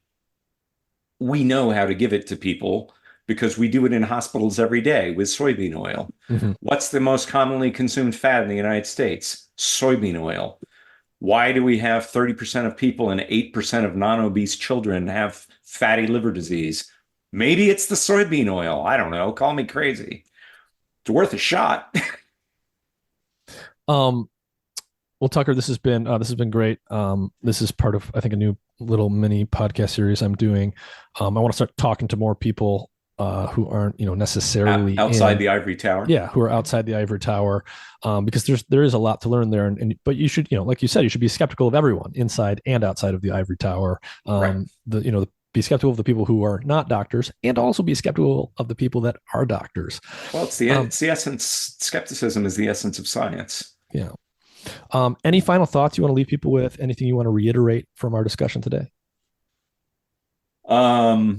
we know how to give it to people because we do it in hospitals every day with soybean oil. Mm-hmm. What's the most commonly consumed fat in the United States? Soybean oil. Why do we have 30% of people and 8% of non-obese children have fatty liver disease? Maybe it's the soybean oil. I don't know. Call me crazy. It's worth a shot. Um, well, Tucker, this has been great. This is part of, I think, a new little mini podcast series I'm doing. I want to start talking to more people who aren't, necessarily Outside the ivory tower. who are outside the ivory tower, because there is a lot to learn there, but you should, like you said, you should be skeptical of everyone inside and outside of the ivory tower. Right. Be skeptical of the people who are not doctors, and also be skeptical of the people that are doctors. Well, it's the essence. Skepticism is the essence of science. Yeah. Any final thoughts you want to leave people with? Anything you want to reiterate from our discussion today? I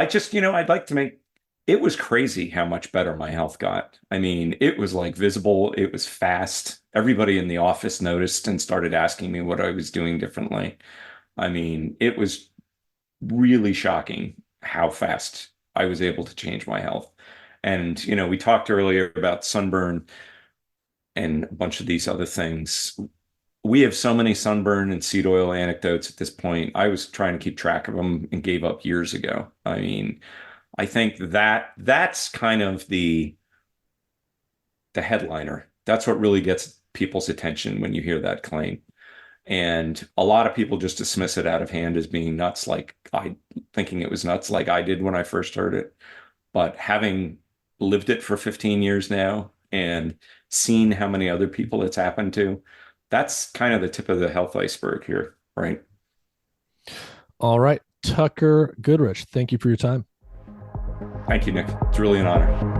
just, I'd like to make it was crazy how much better my health got. I mean, it was like visible, it was fast. Everybody in the office noticed and started asking me what I was doing differently. I mean, it was really shocking how fast I was able to change my health. And, we talked earlier about sunburn and a bunch of these other things. We have so many sunburn and seed oil anecdotes at this point. I was trying to keep track of them and gave up years ago. I mean, I think that's kind of the headliner. That's what really gets people's attention when you hear that claim. And a lot of people just dismiss it out of hand as being nuts, thinking it was nuts like I did when I first heard it. But having lived it for 15 years now and seen how many other people it's happened to, that's kind of the tip of the health iceberg here, right? All right. Tucker Goodrich, thank you for your time. Thank you, Nick. It's really an honor.